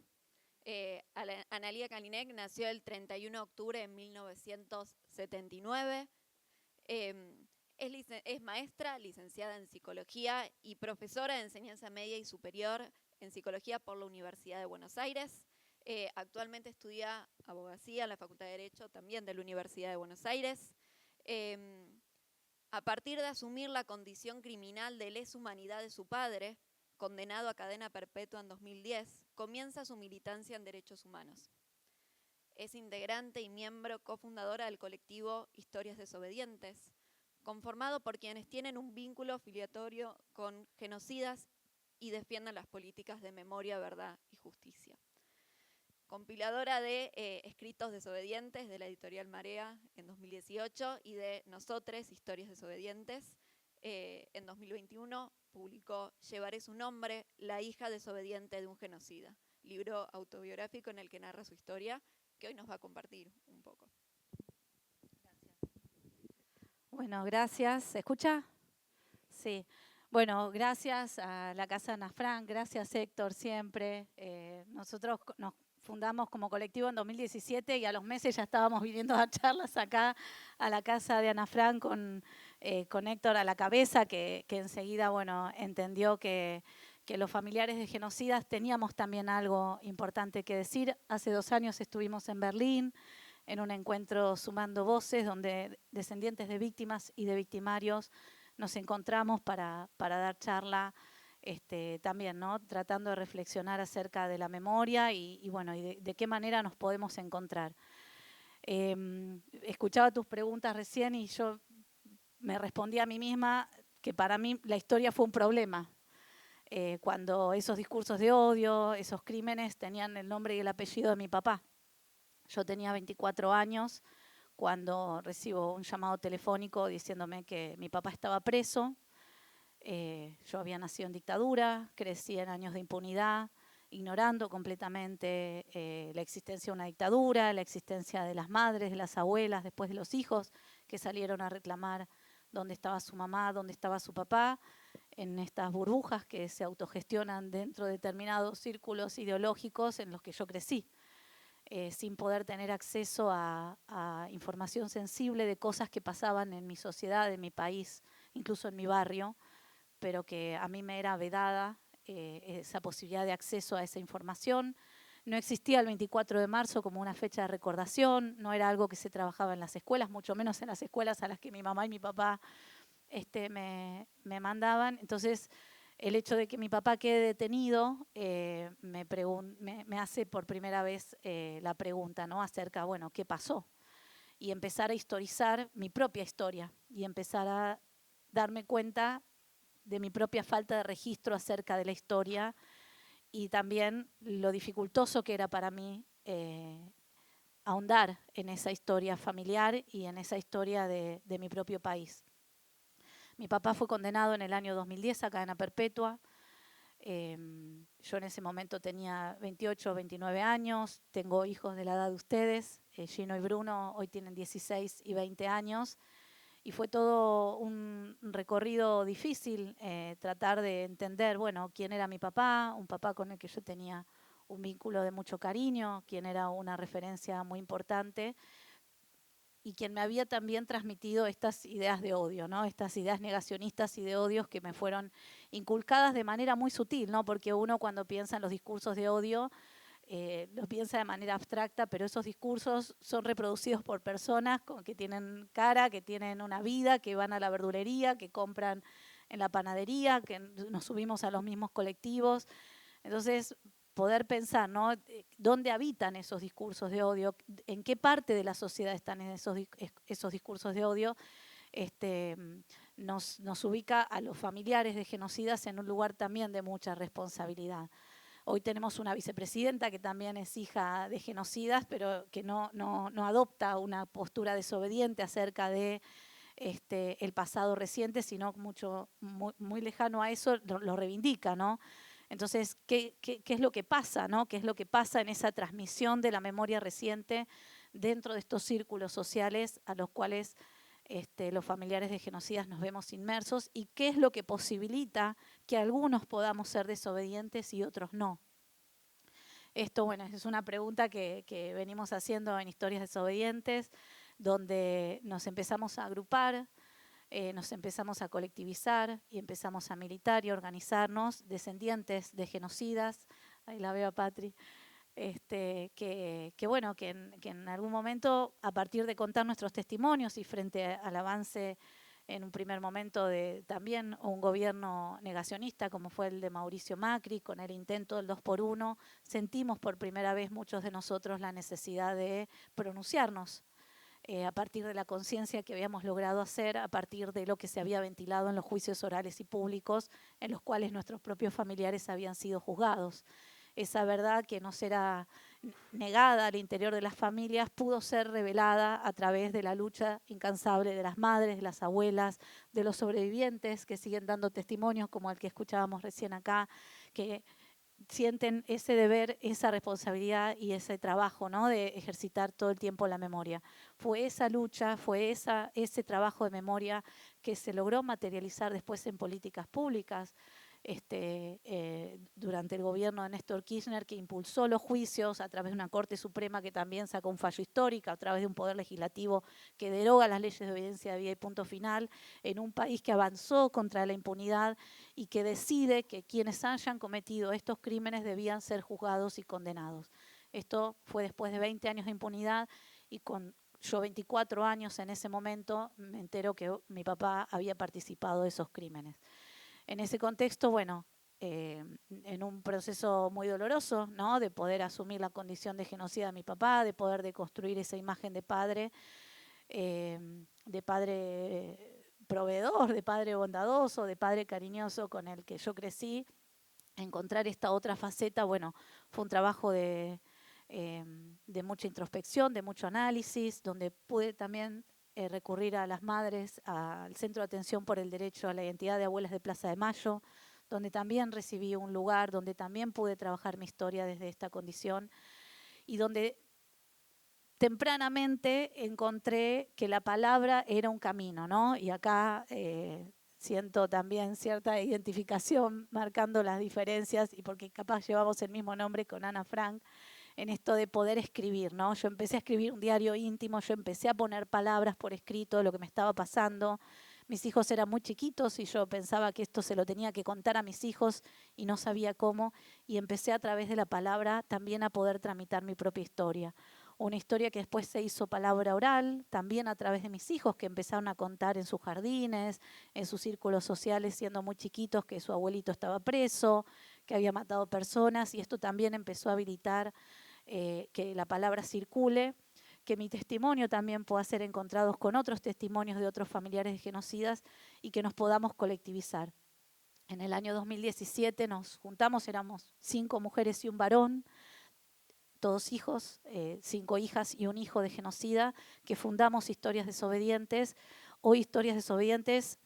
Analía Kalinek nació el 31 de octubre de 1979. Es maestra, licenciada en Psicología y profesora de enseñanza media y superior en Psicología por la Universidad de Buenos Aires. Actualmente estudia abogacía en la Facultad de Derecho también de la Universidad de Buenos Aires. A partir de asumir la condición criminal de lesa humanidad de su padre, condenado a cadena perpetua en 2010, comienza su militancia en derechos humanos. Es integrante y miembro cofundadora del colectivo Historias Desobedientes, conformado por quienes tienen un vínculo filiatorio con genocidas y defienden las políticas de memoria, verdad y justicia. Compiladora de Escritos Desobedientes de la editorial Marea en 2018 y de Nosotres, Historias Desobedientes. En 2021 publicó Llevaré su nombre, la hija desobediente de un genocida, libro autobiográfico en el que narra su historia, que hoy nos va a compartir un poco. Gracias. Bueno, gracias. ¿Se escucha? Sí. Bueno, gracias a la Casa Ana Frank, gracias Héctor siempre. Nosotros nos fundamos como colectivo en 2017 y a los meses ya estábamos viniendo a charlas acá a la casa de Ana Frank con Héctor a la cabeza, que enseguida bueno, entendió que que los familiares de genocidas teníamos también algo importante que decir. Hace 2 años estuvimos en Berlín en un encuentro Sumando Voces, donde descendientes de víctimas y de victimarios nos encontramos para dar charla también, ¿no? Tratando de reflexionar acerca de la memoria y bueno, y de qué manera nos podemos encontrar. Escuchaba tus preguntas recién y yo me respondí a mí misma que para mí la historia fue un problema. Cuando esos discursos de odio, esos crímenes tenían el nombre y el apellido de mi papá. Yo tenía 24 años cuando recibo un llamado telefónico diciéndome que mi papá estaba preso. Yo había nacido en dictadura, crecí en años de impunidad, ignorando completamente la existencia de una dictadura, la existencia de las madres, de las abuelas, después de los hijos que salieron a reclamar dónde estaba su mamá, dónde estaba su papá, en estas burbujas que se autogestionan dentro de determinados círculos ideológicos en los que yo crecí, sin poder tener acceso a información sensible de cosas que pasaban en mi sociedad, en mi país, incluso en mi barrio, pero que a mí me era vedada esa posibilidad de acceso a esa información. No existía el 24 de marzo como una fecha de recordación, no era algo que se trabajaba en las escuelas, mucho menos en las escuelas a las que mi mamá y mi papá me mandaban. Entonces, el hecho de que mi papá quede detenido me hace por primera vez la pregunta, ¿no? Acerca, bueno, ¿qué pasó? Y empezar a historizar mi propia historia y empezar a darme cuenta de mi propia falta de registro acerca de la historia y también lo dificultoso que era para mí ahondar en esa historia familiar y en esa historia de mi propio país. Mi papá fue condenado en el año 2010 a cadena perpetua. Yo en ese momento tenía 28 o 29 años, tengo hijos de la edad de ustedes, Gino y Bruno hoy tienen 16 y 20 años. Y fue todo un recorrido difícil, tratar de entender, bueno, quién era mi papá, un papá con el que yo tenía un vínculo de mucho cariño, quien era una referencia muy importante y quien me había también transmitido estas ideas de odio, ¿no? Estas ideas negacionistas y de odios que me fueron inculcadas de manera muy sutil, ¿no? Porque uno cuando piensa en los discursos de odio, lo piensa de manera abstracta, pero esos discursos son reproducidos por personas que tienen cara, que tienen una vida, que van a la verdulería, que compran en la panadería, que nos subimos a los mismos colectivos. Entonces, poder pensar, ¿no? ¿Dónde habitan esos discursos de odio? ¿En qué parte de la sociedad están esos discursos de odio? Nos ubica a los familiares de genocidas en un lugar también de mucha responsabilidad. Hoy tenemos una vicepresidenta que también es hija de genocidas, pero que no adopta una postura desobediente acerca de el pasado reciente, sino muy lejano a eso, lo reivindica, ¿no? Entonces, ¿qué es lo que pasa, ¿no? ¿Qué es lo que pasa en esa transmisión de la memoria reciente dentro de estos círculos sociales a los cuales los familiares de genocidas nos vemos inmersos? ¿Y qué es lo que posibilita que algunos podamos ser desobedientes y otros no? Esto, bueno, es una pregunta que venimos haciendo en Historias Desobedientes, donde nos empezamos a agrupar, nos empezamos a colectivizar y empezamos a militar y organizarnos, descendientes de genocidas, ahí la veo a Patri, que en algún momento, a partir de contar nuestros testimonios y frente al avance en un primer momento de también un gobierno negacionista como fue el de Mauricio Macri, con el intento del 2x1, sentimos por primera vez muchos de nosotros la necesidad de pronunciarnos a partir de la conciencia que habíamos logrado hacer, a partir de lo que se había ventilado en los juicios orales y públicos en los cuales nuestros propios familiares habían sido juzgados. Esa verdad que nos era negada al interior de las familias pudo ser revelada a través de la lucha incansable de las madres, de las abuelas, de los sobrevivientes que siguen dando testimonios como el que escuchábamos recién acá, que sienten ese deber, esa responsabilidad y ese trabajo, ¿no? De ejercitar todo el tiempo la memoria. Fue esa lucha, fue ese trabajo de memoria que se logró materializar después en políticas públicas. durante el gobierno de Néstor Kirchner, que impulsó los juicios a través de una Corte Suprema que también sacó un fallo histórico, a través de un poder legislativo que deroga las leyes de obediencia debida y punto final, en un país que avanzó contra la impunidad y que decide que quienes hayan cometido estos crímenes debían ser juzgados y condenados. Esto fue después de 20 años de impunidad y con yo 24 años en ese momento me entero que mi papá había participado de esos crímenes. En ese contexto, bueno, en un proceso muy doloroso, ¿no? De poder asumir la condición de genocida de mi papá, de poder deconstruir esa imagen de padre proveedor, de padre bondadoso, de padre cariñoso con el que yo crecí, encontrar esta otra faceta, bueno, fue un trabajo de mucha introspección, de mucho análisis, donde pude también recurrir a las madres, al Centro de Atención por el Derecho a la Identidad de Abuelas de Plaza de Mayo, donde también recibí un lugar, donde también pude trabajar mi historia desde esta condición y donde tempranamente encontré que la palabra era un camino, ¿no? Y acá siento también cierta identificación marcando las diferencias y porque capaz llevamos el mismo nombre con Ana Frank, en esto de poder escribir, ¿no? Yo empecé a escribir un diario íntimo, yo empecé a poner palabras por escrito de lo que me estaba pasando. Mis hijos eran muy chiquitos y yo pensaba que esto se lo tenía que contar a mis hijos y no sabía cómo. Y empecé a través de la palabra también a poder tramitar mi propia historia. Una historia que después se hizo palabra oral, también a través de mis hijos que empezaron a contar en sus jardines, en sus círculos sociales siendo muy chiquitos que su abuelito estaba preso, que había matado personas y esto también empezó a habilitar que la palabra circule, que mi testimonio también pueda ser encontrado con otros testimonios de otros familiares de genocidas y que nos podamos colectivizar. En el año 2017 nos juntamos, éramos 5 mujeres y un varón, todos hijos, 5 hijas y un hijo de genocida, que fundamos Historias Desobedientes. Hoy Historias Desobedientes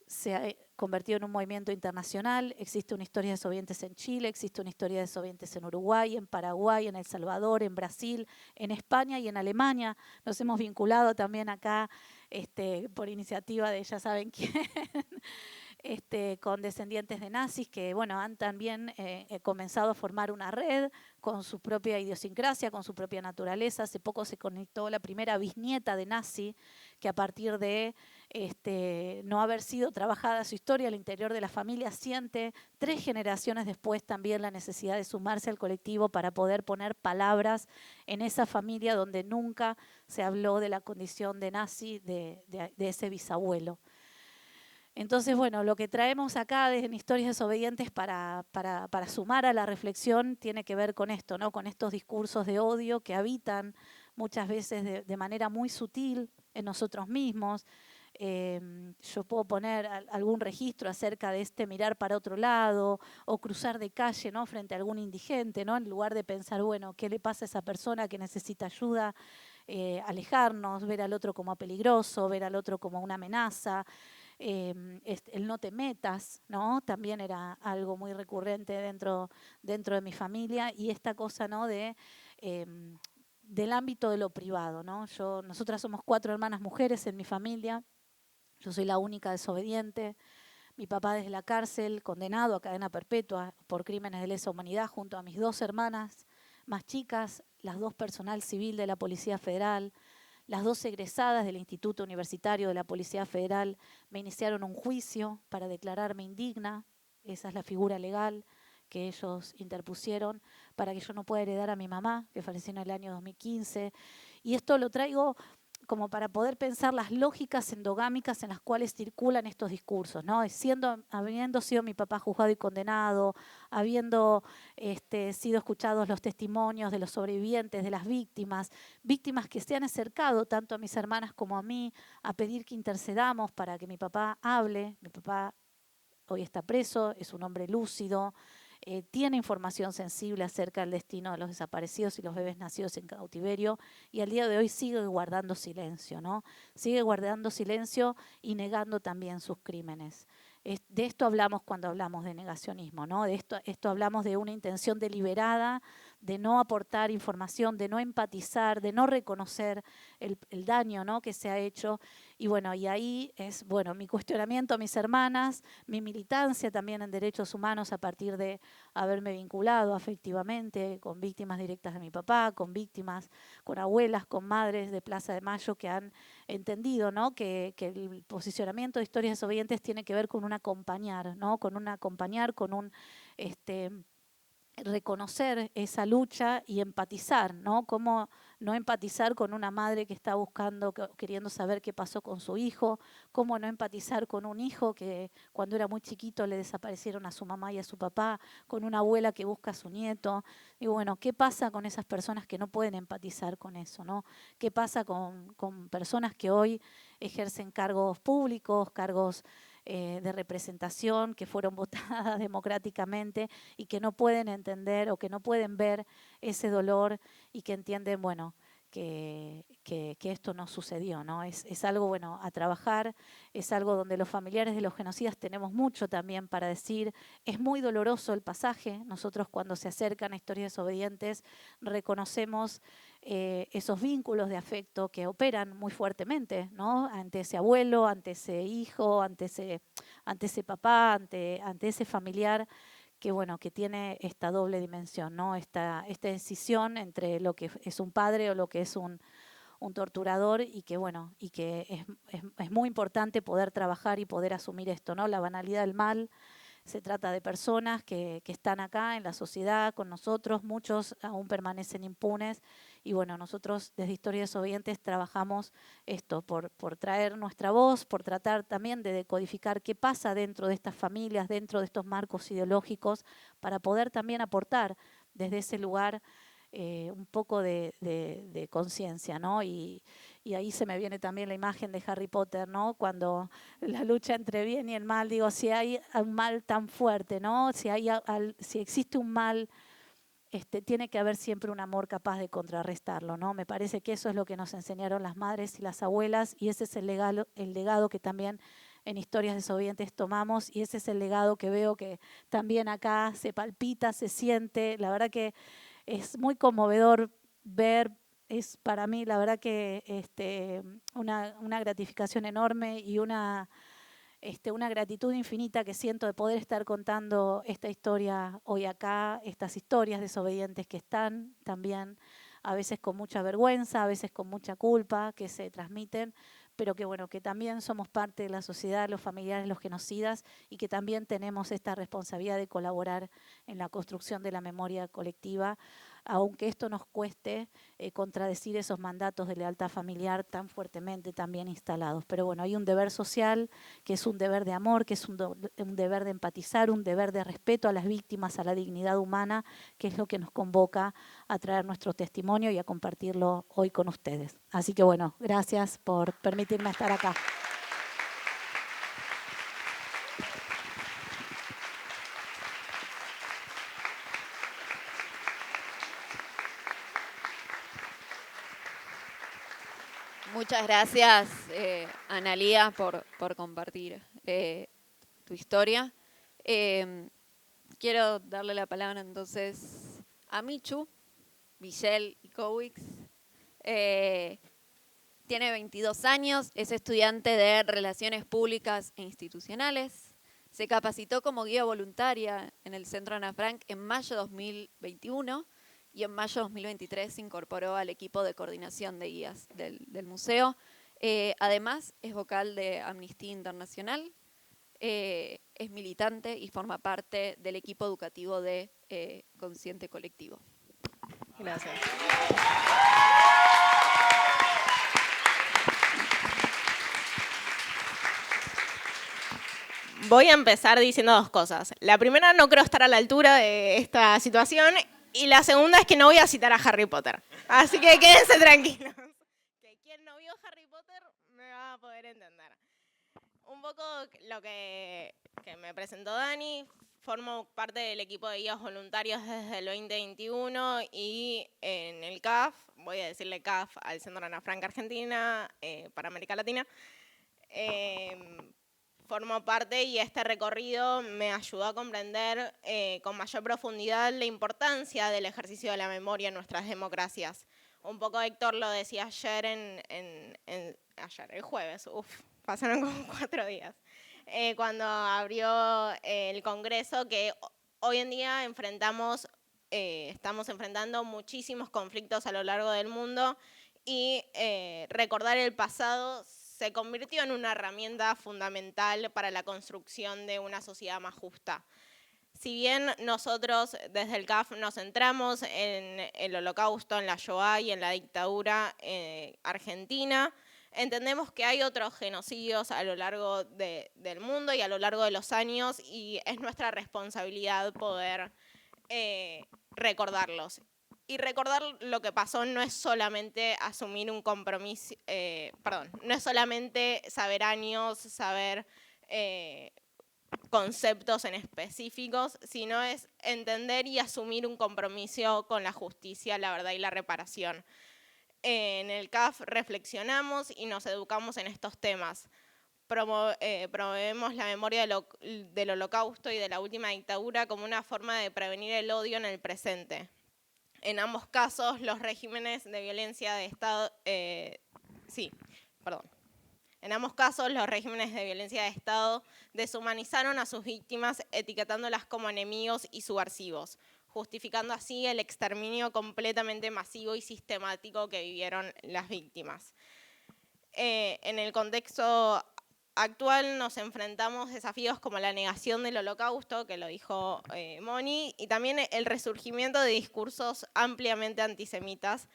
se ha convertido en un movimiento internacional. Existe una Historia Desobedientes en Chile, existe una Historia Desobedientes en Uruguay, en Paraguay, en El Salvador, en Brasil, en España y en Alemania. Nos hemos vinculado también acá por iniciativa de ya saben quién, con descendientes de nazis que bueno, han también comenzado a formar una red con su propia idiosincrasia, con su propia naturaleza. Hace poco se conectó la primera bisnieta de nazi que a partir de no haber sido trabajada su historia al interior de la familia siente 3 generaciones después también la necesidad de sumarse al colectivo para poder poner palabras en esa familia donde nunca se habló de la condición de nazi de ese bisabuelo. Entonces, bueno, lo que traemos acá desde Historias Desobedientes para sumar a la reflexión tiene que ver con esto, ¿no? Con estos discursos de odio que habitan muchas veces de manera muy sutil en nosotros mismos. Yo puedo poner algún registro acerca de mirar para otro lado o cruzar de calle, ¿no? Frente a algún indigente, ¿no? En lugar de pensar, bueno, ¿qué le pasa a esa persona que necesita ayuda? Alejarnos, ver al otro como peligroso, ver al otro como una amenaza. El no te metas, ¿no? También era algo muy recurrente dentro de mi familia y esta cosa, ¿no? Del ámbito de lo privado, ¿no? Nosotras somos 4 hermanas mujeres en mi familia, yo soy la única desobediente. Mi papá desde la cárcel, condenado a cadena perpetua por crímenes de lesa humanidad junto a mis 2 hermanas más chicas, las 2 personal civil de la Policía Federal. Las 2 egresadas del Instituto Universitario de la Policía Federal me iniciaron un juicio para declararme indigna. Esa es la figura legal que ellos interpusieron para que yo no pueda heredar a mi mamá, que falleció en el año 2015. Y esto lo traigo como para poder pensar las lógicas endogámicas en las cuales circulan estos discursos, ¿no? Habiendo sido mi papá juzgado y condenado, habiendo sido escuchados los testimonios de los sobrevivientes, de las víctimas que se han acercado tanto a mis hermanas como a mí a pedir que intercedamos para que mi papá hable. Mi papá hoy está preso, es un hombre lúcido, tiene información sensible acerca del destino de los desaparecidos y los bebés nacidos en cautiverio y al día de hoy sigue guardando silencio, ¿no? Sigue guardando silencio y negando también sus crímenes. De esto hablamos cuando hablamos de negacionismo, ¿no? De esto hablamos de una intención deliberada de no aportar información, de no empatizar, de no reconocer el daño, ¿no?, que se ha hecho. Y bueno, y ahí es, bueno, mi cuestionamiento a mis hermanas, mi militancia también en derechos humanos a partir de haberme vinculado afectivamente con víctimas directas de mi papá, con víctimas, con abuelas, con madres de Plaza de Mayo que han entendido, ¿no?, que el posicionamiento de historias desobedientes tiene que ver con un acompañar, ¿no?, con un acompañar, con un reconocer esa lucha y empatizar, ¿no? Cómo no empatizar con una madre que está buscando, queriendo saber qué pasó con su hijo, cómo no empatizar con un hijo que cuando era muy chiquito le desaparecieron a su mamá y a su papá, con una abuela que busca a su nieto. Y bueno, ¿qué pasa con esas personas que no pueden empatizar con eso, ¿no? ¿Qué pasa con personas que hoy ejercen cargos públicos, cargos de representación, que fueron votadas democráticamente y que no pueden entender o que no pueden ver ese dolor y que entienden, bueno, que esto no sucedió, ¿no? Es algo, bueno, a trabajar, es algo donde los familiares de los genocidas tenemos mucho también para decir. Es muy doloroso el pasaje. Nosotros cuando se acercan a historias desobedientes reconocemos esos vínculos de afecto que operan muy fuertemente, ¿no?, ante ese abuelo, ante ese hijo, ante ese papá, ante ese familiar que, bueno, que tiene esta doble dimensión, ¿no?, esta decisión entre lo que es un padre o lo que es un torturador, y que, bueno, y que es muy importante poder trabajar y poder asumir esto, ¿no?, la banalidad del mal. Se trata de personas que están acá en la sociedad con nosotros, muchos aún permanecen impunes, y bueno, nosotros desde Historias Desobedientes trabajamos esto, por traer nuestra voz, por tratar también de decodificar qué pasa dentro de estas familias, dentro de estos marcos ideológicos, para poder también aportar desde ese lugar un poco de conciencia, ¿no? Y ahí se me viene también la imagen de Harry Potter, ¿no?, cuando la lucha entre bien y el mal, digo, si hay un mal tan fuerte, ¿no?, si existe un mal, tiene que haber siempre un amor capaz de contrarrestarlo, ¿no? Me parece que eso es lo que nos enseñaron las madres y las abuelas, y ese es el legado que también en Historias Desobedientes tomamos, y ese es el legado que veo que también acá se palpita, se siente. La verdad que es muy conmovedor ver, es para mí la verdad que una gratificación enorme y una gratitud infinita que siento de poder estar contando esta historia hoy acá, estas historias desobedientes que están también a veces con mucha vergüenza, a veces con mucha culpa, que se transmiten, pero que bueno, que también somos parte de la sociedad, los familiares, los genocidas, y que también tenemos esta responsabilidad de colaborar en la construcción de la memoria colectiva, aunque esto nos cueste contradecir esos mandatos de lealtad familiar tan fuertemente también instalados. Pero bueno, hay un deber social, que es un deber de amor, que es un deber de empatizar, un deber de respeto a las víctimas, a la dignidad humana, que es lo que nos convoca a traer nuestro testimonio y a compartirlo hoy con ustedes. Así que bueno, gracias por permitirme estar acá. Muchas gracias, Analía, por compartir tu historia. Quiero darle la palabra entonces a Michu, Michelle Ikowicz. Tiene 22 años, es estudiante de Relaciones Públicas e Institucionales. Se capacitó como guía voluntaria en el Centro Ana Frank en mayo de 2021 y en mayo de 2023 se incorporó al equipo de coordinación de guías del museo. Además, es vocal de Amnistía Internacional, es militante y forma parte del equipo educativo de Consciente Colectivo. Gracias. Voy a empezar diciendo dos cosas. La primera, no creo estar a la altura de esta situación, y la segunda es que no voy a citar a Harry Potter. Así que quédense tranquilos. Que quien no vio Harry Potter me va a poder entender. Un poco lo que me presentó Dani. Formo parte del equipo de guías voluntarios desde el 2021 y en el CAF, voy a decirle CAF al Centro Ana Frank Argentina, para América Latina, formo parte y este recorrido me ayudó a comprender con mayor profundidad la importancia del ejercicio de la memoria en nuestras democracias. Un poco Héctor lo decía ayer, el jueves, pasaron como 4 días, cuando abrió el Congreso, que hoy en día estamos enfrentando muchísimos conflictos a lo largo del mundo y recordar el pasado se convirtió en una herramienta fundamental para la construcción de una sociedad más justa. Si bien nosotros desde el CAF nos centramos en el Holocausto, en la Shoah y en la dictadura argentina, entendemos que hay otros genocidios a lo largo del mundo y a lo largo de los años y es nuestra responsabilidad poder recordarlos. Y recordar lo que pasó no es solamente asumir un compromiso, no es solamente saber años, saber conceptos en específicos, sino es entender y asumir un compromiso con la justicia, la verdad y la reparación. En el CAF reflexionamos y nos educamos en estos temas. Promovemos la memoria del Holocausto y de la última dictadura como una forma de prevenir el odio en el presente. En ambos casos, los regímenes de violencia de Estado, En ambos casos, los regímenes de violencia de Estado deshumanizaron a sus víctimas, etiquetándolas como enemigos y subversivos, justificando así el exterminio completamente masivo y sistemático que vivieron las víctimas. En el contexto actual nos enfrentamos a desafíos como la negación del Holocausto, que lo dijo Moni, y también el resurgimiento de discursos ampliamente antisemitas,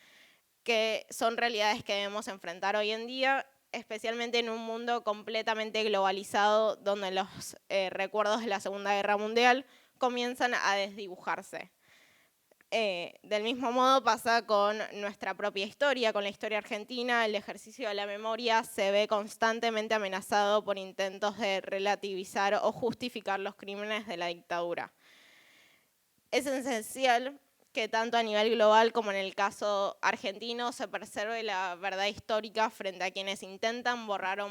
que son realidades que debemos enfrentar hoy en día, especialmente en un mundo completamente globalizado, donde los recuerdos de la Segunda Guerra Mundial comienzan a desdibujarse. Del mismo modo pasa con nuestra propia historia, con la historia argentina. El ejercicio de la memoria se ve constantemente amenazado por intentos de relativizar o justificar los crímenes de la dictadura. Es esencial que tanto a nivel global como en el caso argentino se preserve la verdad histórica frente a quienes intentan borrar o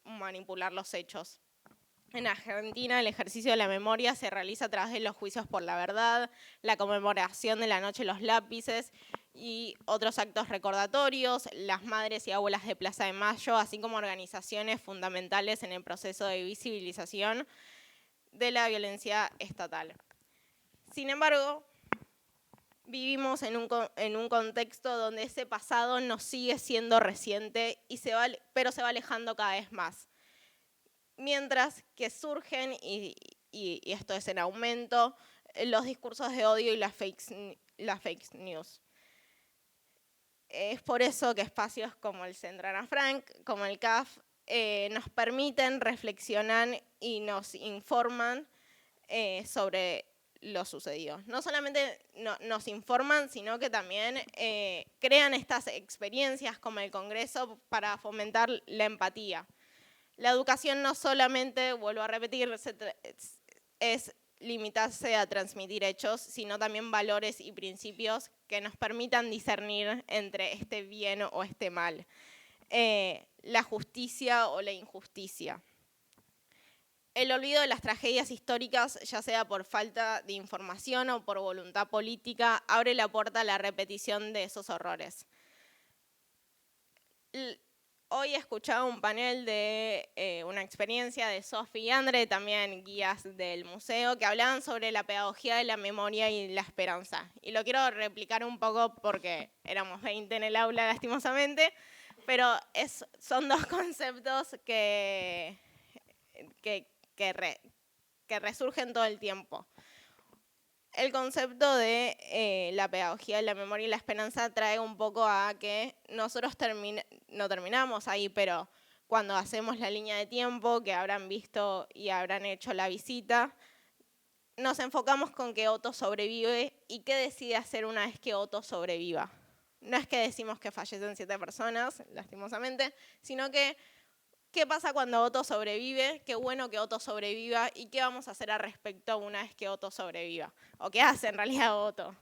manipular los hechos. En Argentina, el ejercicio de la memoria se realiza a través de los juicios por la verdad, la conmemoración de la Noche de los Lápices y otros actos recordatorios, las madres y abuelas de Plaza de Mayo, así como organizaciones fundamentales en el proceso de visibilización de la violencia estatal. Sin embargo, vivimos en un contexto donde ese pasado nos sigue siendo reciente, pero se va alejando cada vez más. Mientras que surgen, y esto es en aumento, los discursos de odio y las fake news. Es por eso que espacios como el Centro Ana Frank, como el CAF, nos permiten reflexionar y nos informan sobre lo sucedido. No solamente nos informan, sino que también crean estas experiencias como el Congreso para fomentar la empatía. La educación no solamente, vuelvo a repetir, es limitarse a transmitir hechos, sino también valores y principios que nos permitan discernir entre este bien o este mal, la justicia o la injusticia. El olvido de las tragedias históricas, ya sea por falta de información o por voluntad política, abre la puerta a la repetición de esos horrores. Hoy he escuchado un panel de una experiencia de Sofi y Andre, también guías del museo, que hablaban sobre la pedagogía de la memoria y la esperanza. Y lo quiero replicar un poco porque éramos 20 en el aula, lastimosamente, pero son dos conceptos que resurgen todo el tiempo. El concepto de la pedagogía de la memoria y la esperanza trae un poco a que nosotros no terminamos ahí, pero cuando hacemos la línea de tiempo, que habrán visto y habrán hecho la visita, nos enfocamos con que Otto sobrevive y qué decide hacer una vez que Otto sobreviva. No es que decimos que fallecen 7 personas, lastimosamente, sino que ¿qué pasa cuando Otto sobrevive? Qué bueno que Otto sobreviva y qué vamos a hacer al respecto una vez que Otto sobreviva. O qué hace en realidad Otto.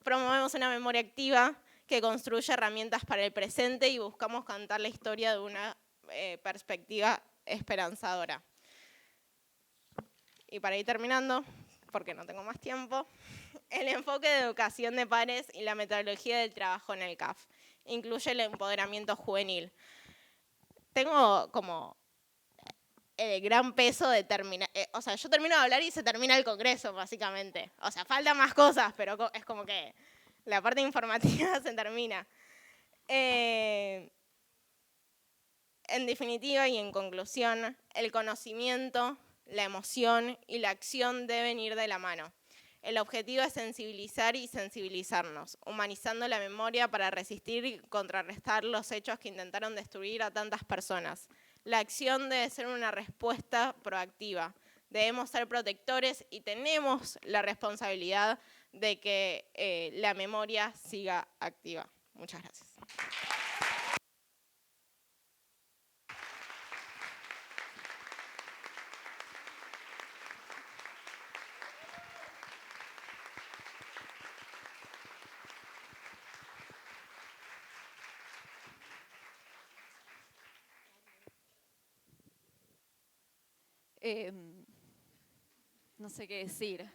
Promovemos una memoria activa que construye herramientas para el presente y buscamos contar la historia de una perspectiva esperanzadora. Y para ir terminando, porque no tengo más tiempo, el enfoque de educación de pares y la metodología del trabajo en el CAF. Incluye el empoderamiento juvenil. Tengo como el gran peso de terminar, o sea, yo termino de hablar y se termina el congreso, básicamente. O sea, faltan más cosas, pero es como que la parte informativa se termina. En definitiva y en conclusión, el conocimiento, la emoción y la acción deben ir de la mano. El objetivo es sensibilizar y sensibilizarnos, humanizando la memoria para resistir y contrarrestar los hechos que intentaron destruir a tantas personas. La acción debe ser una respuesta proactiva. Debemos ser protectores y tenemos la responsabilidad de que la memoria siga activa. Muchas gracias. No sé qué decir.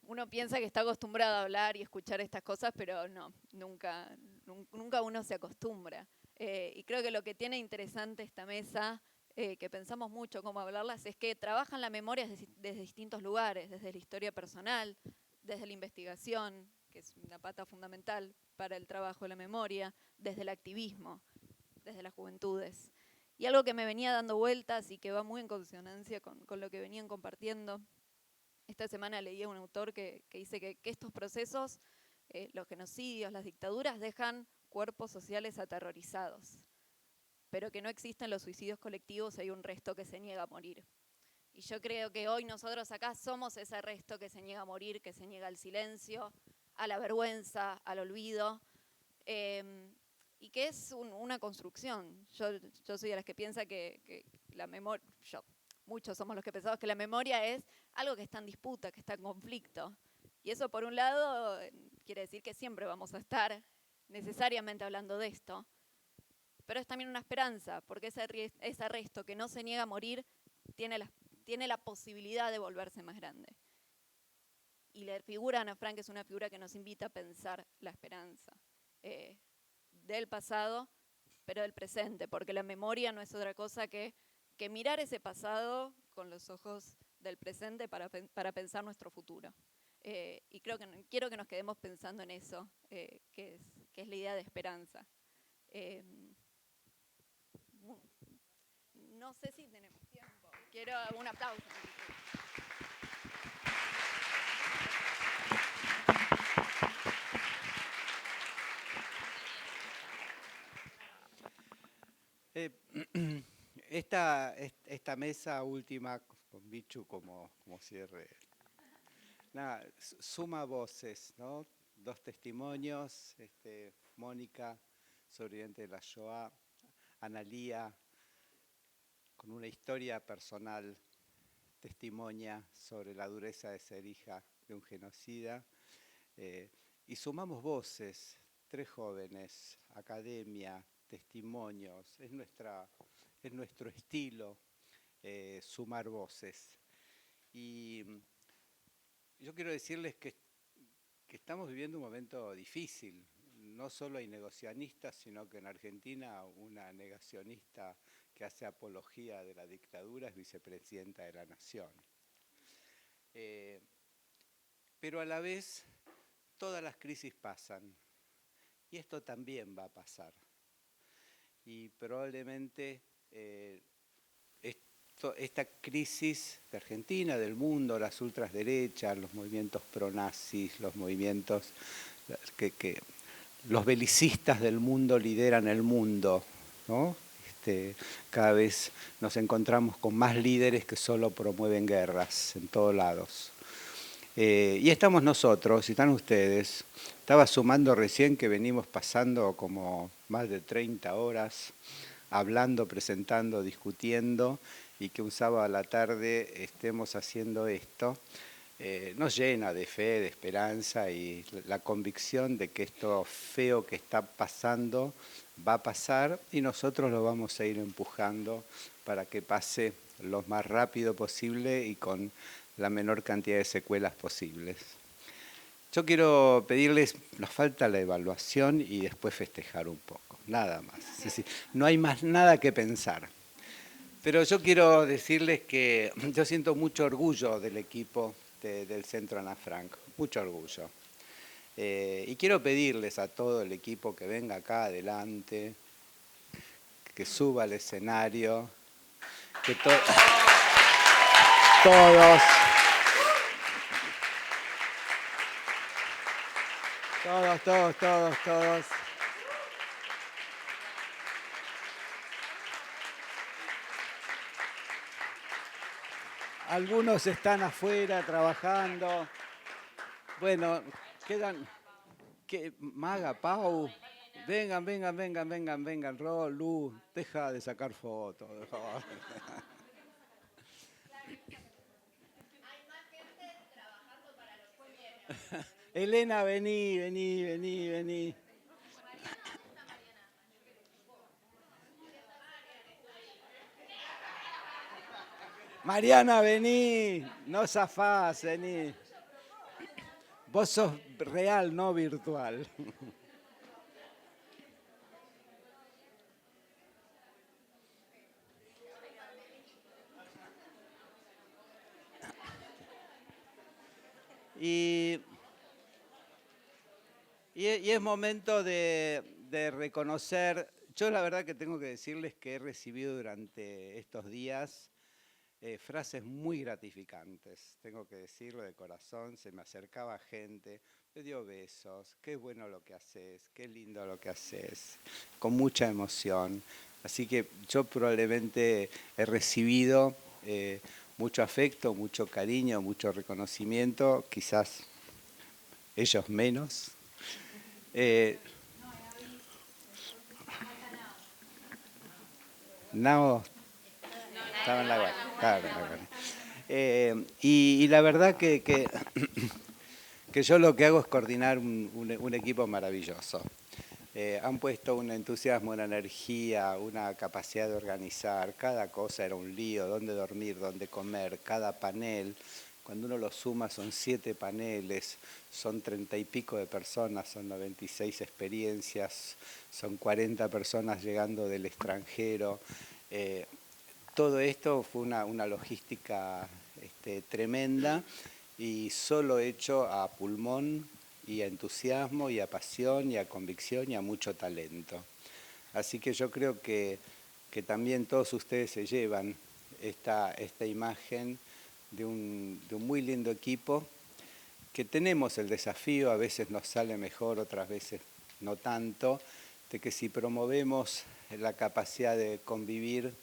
Uno piensa que está acostumbrado a hablar y escuchar estas cosas, pero no, nunca uno se acostumbra. Y creo que lo que tiene interesante esta mesa, que pensamos mucho cómo hablarlas, es que trabajan la memoria desde distintos lugares, desde la historia personal, desde la investigación, que es una pata fundamental para el trabajo de la memoria, desde el activismo, desde las juventudes. Y algo que me venía dando vueltas y que va muy en consonancia con lo que venían compartiendo. Esta semana leí a un autor que dice que estos procesos, los genocidios, las dictaduras, dejan cuerpos sociales aterrorizados, pero que no existen los suicidios colectivos, hay un resto que se niega a morir. Y yo creo que hoy nosotros acá somos ese resto que se niega a morir, que se niega al silencio, a la vergüenza, al olvido, y que es una construcción. Yo soy de las que piensa que la memoria, muchos somos los que pensamos que la memoria es algo que está en disputa, que está en conflicto. Y eso, por un lado, quiere decir que siempre vamos a estar necesariamente hablando de esto, pero es también una esperanza, porque ese resto que no se niega a morir tiene la posibilidad de volverse más grande. Y la figura de Ana Frank es una figura que nos invita a pensar la esperanza del pasado, pero del presente, porque la memoria no es otra cosa que mirar ese pasado con los ojos del presente para pensar nuestro futuro. Y quiero que nos quedemos pensando en eso, que es la idea de esperanza. No sé si tenemos tiempo. Quiero un aplauso. Esta mesa última con Bichu como cierre, nada, suma voces, ¿no? Dos testimonios, Mónica, sobreviviente de la Shoah, Analía, con una historia personal, testimonia sobre la dureza de ser hija de un genocida, y sumamos voces, 3 jóvenes, academia, testimonios, es nuestro estilo sumar voces. Y yo quiero decirles que estamos viviendo un momento difícil. No solo hay negacionistas, sino que en Argentina una negacionista que hace apología de la dictadura es vicepresidenta de la Nación. Pero a la vez todas las crisis pasan y esto también va a pasar. Y probablemente esta crisis de Argentina, del mundo, las ultraderechas, los movimientos pronazis, los movimientos que los belicistas del mundo lideran el mundo, ¿no? Cada vez nos encontramos con más líderes que solo promueven guerras en todos lados. Y estamos nosotros, y están ustedes. Estaba sumando recién que venimos pasando como más de 30 horas hablando, presentando, discutiendo, y que un sábado a la tarde estemos haciendo esto. Nos llena de fe, de esperanza y la convicción de que esto feo que está pasando va a pasar y nosotros lo vamos a ir empujando para que pase lo más rápido posible y con la menor cantidad de secuelas posibles. Yo quiero pedirles, nos falta la evaluación y después festejar un poco, nada más. Es decir, no hay más nada que pensar. Pero yo quiero decirles que yo siento mucho orgullo del equipo del Centro Ana Frank, mucho orgullo. Y quiero pedirles a todo el equipo que venga acá adelante, que suba al escenario, que todos, algunos están afuera trabajando. Bueno, quedan... Maga, Pau, vengan, Rol, Luz, deja de sacar fotos. Elena, vení. Mariana, vení, no zafás, vení. Vos sos real, no virtual. Y es momento de reconocer, yo la verdad que tengo que decirles que he recibido durante estos días frases muy gratificantes, tengo que decirlo de corazón, se me acercaba gente, me dio besos, qué bueno lo que haces, qué lindo lo que haces, con mucha emoción. Así que yo probablemente he recibido mucho afecto, mucho cariño, mucho reconocimiento, quizás ellos menos. No, estaba en la guardia. Y la verdad que yo lo que hago es coordinar un equipo maravilloso. Han puesto un entusiasmo, una energía, una capacidad de organizar. Cada cosa era un lío, dónde dormir, dónde comer, cada panel. Cuando uno lo suma son 7 paneles, son 30 y pico de personas, son 96 experiencias, son 40 personas llegando del extranjero. Todo esto fue una logística tremenda y solo hecho a pulmón y a entusiasmo y a pasión y a convicción y a mucho talento. Así que yo creo que también todos ustedes se llevan esta imagen de un muy lindo equipo, que tenemos el desafío, a veces nos sale mejor, otras veces no tanto, de que si promovemos la capacidad de convivir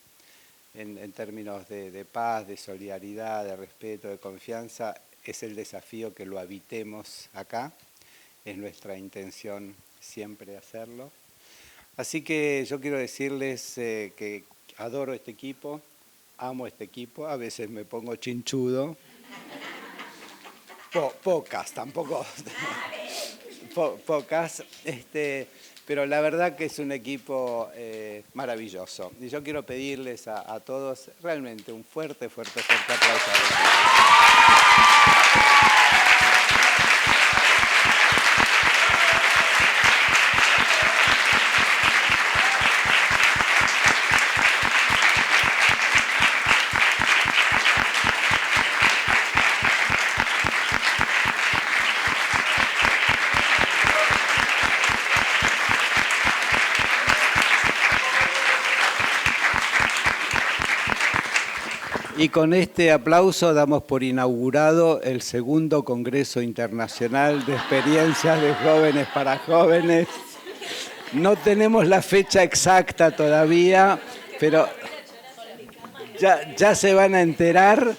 en términos de paz, de solidaridad, de respeto, de confianza, es el desafío que lo habitemos acá. Es nuestra intención siempre hacerlo. Así que yo quiero decirles que adoro este equipo, amo este equipo, a veces me pongo chinchudo. Pocas, tampoco. Pocas. Pero la verdad que es un equipo maravilloso. Y yo quiero pedirles a todos realmente un fuerte aplauso. Y con este aplauso damos por inaugurado el segundo Congreso Internacional de Experiencias de Jóvenes para Jóvenes. No tenemos la fecha exacta todavía, pero ya se van a enterar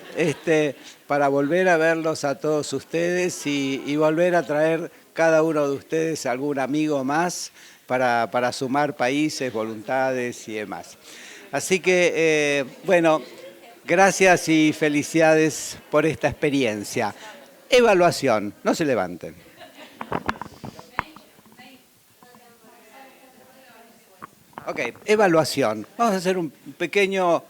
para volver a verlos a todos ustedes y volver a traer cada uno de ustedes algún amigo más para sumar países, voluntades y demás. Así que, bueno, gracias y felicidades por esta experiencia. Evaluación, no se levanten. Ok, evaluación. Vamos a hacer un pequeño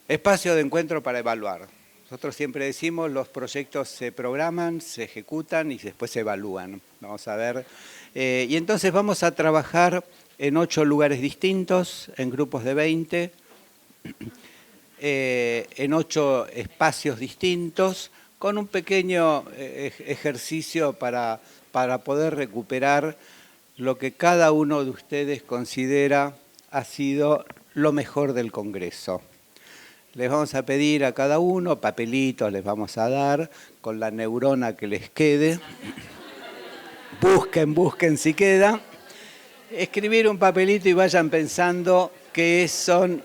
espacio de encuentro para evaluar. Nosotros siempre decimos los proyectos se programan, se ejecutan y después se evalúan. Vamos a ver. Y entonces vamos a trabajar en 8 lugares distintos, en grupos de 20, en 8 espacios distintos, con un pequeño ejercicio para poder recuperar lo que cada uno de ustedes considera ha sido lo mejor del Congreso. Les vamos a pedir a cada uno, papelitos les vamos a dar, con la neurona que les quede. Busquen si queda. Escribir un papelito y vayan pensando qué son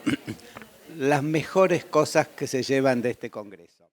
las mejores cosas que se llevan de este Congreso.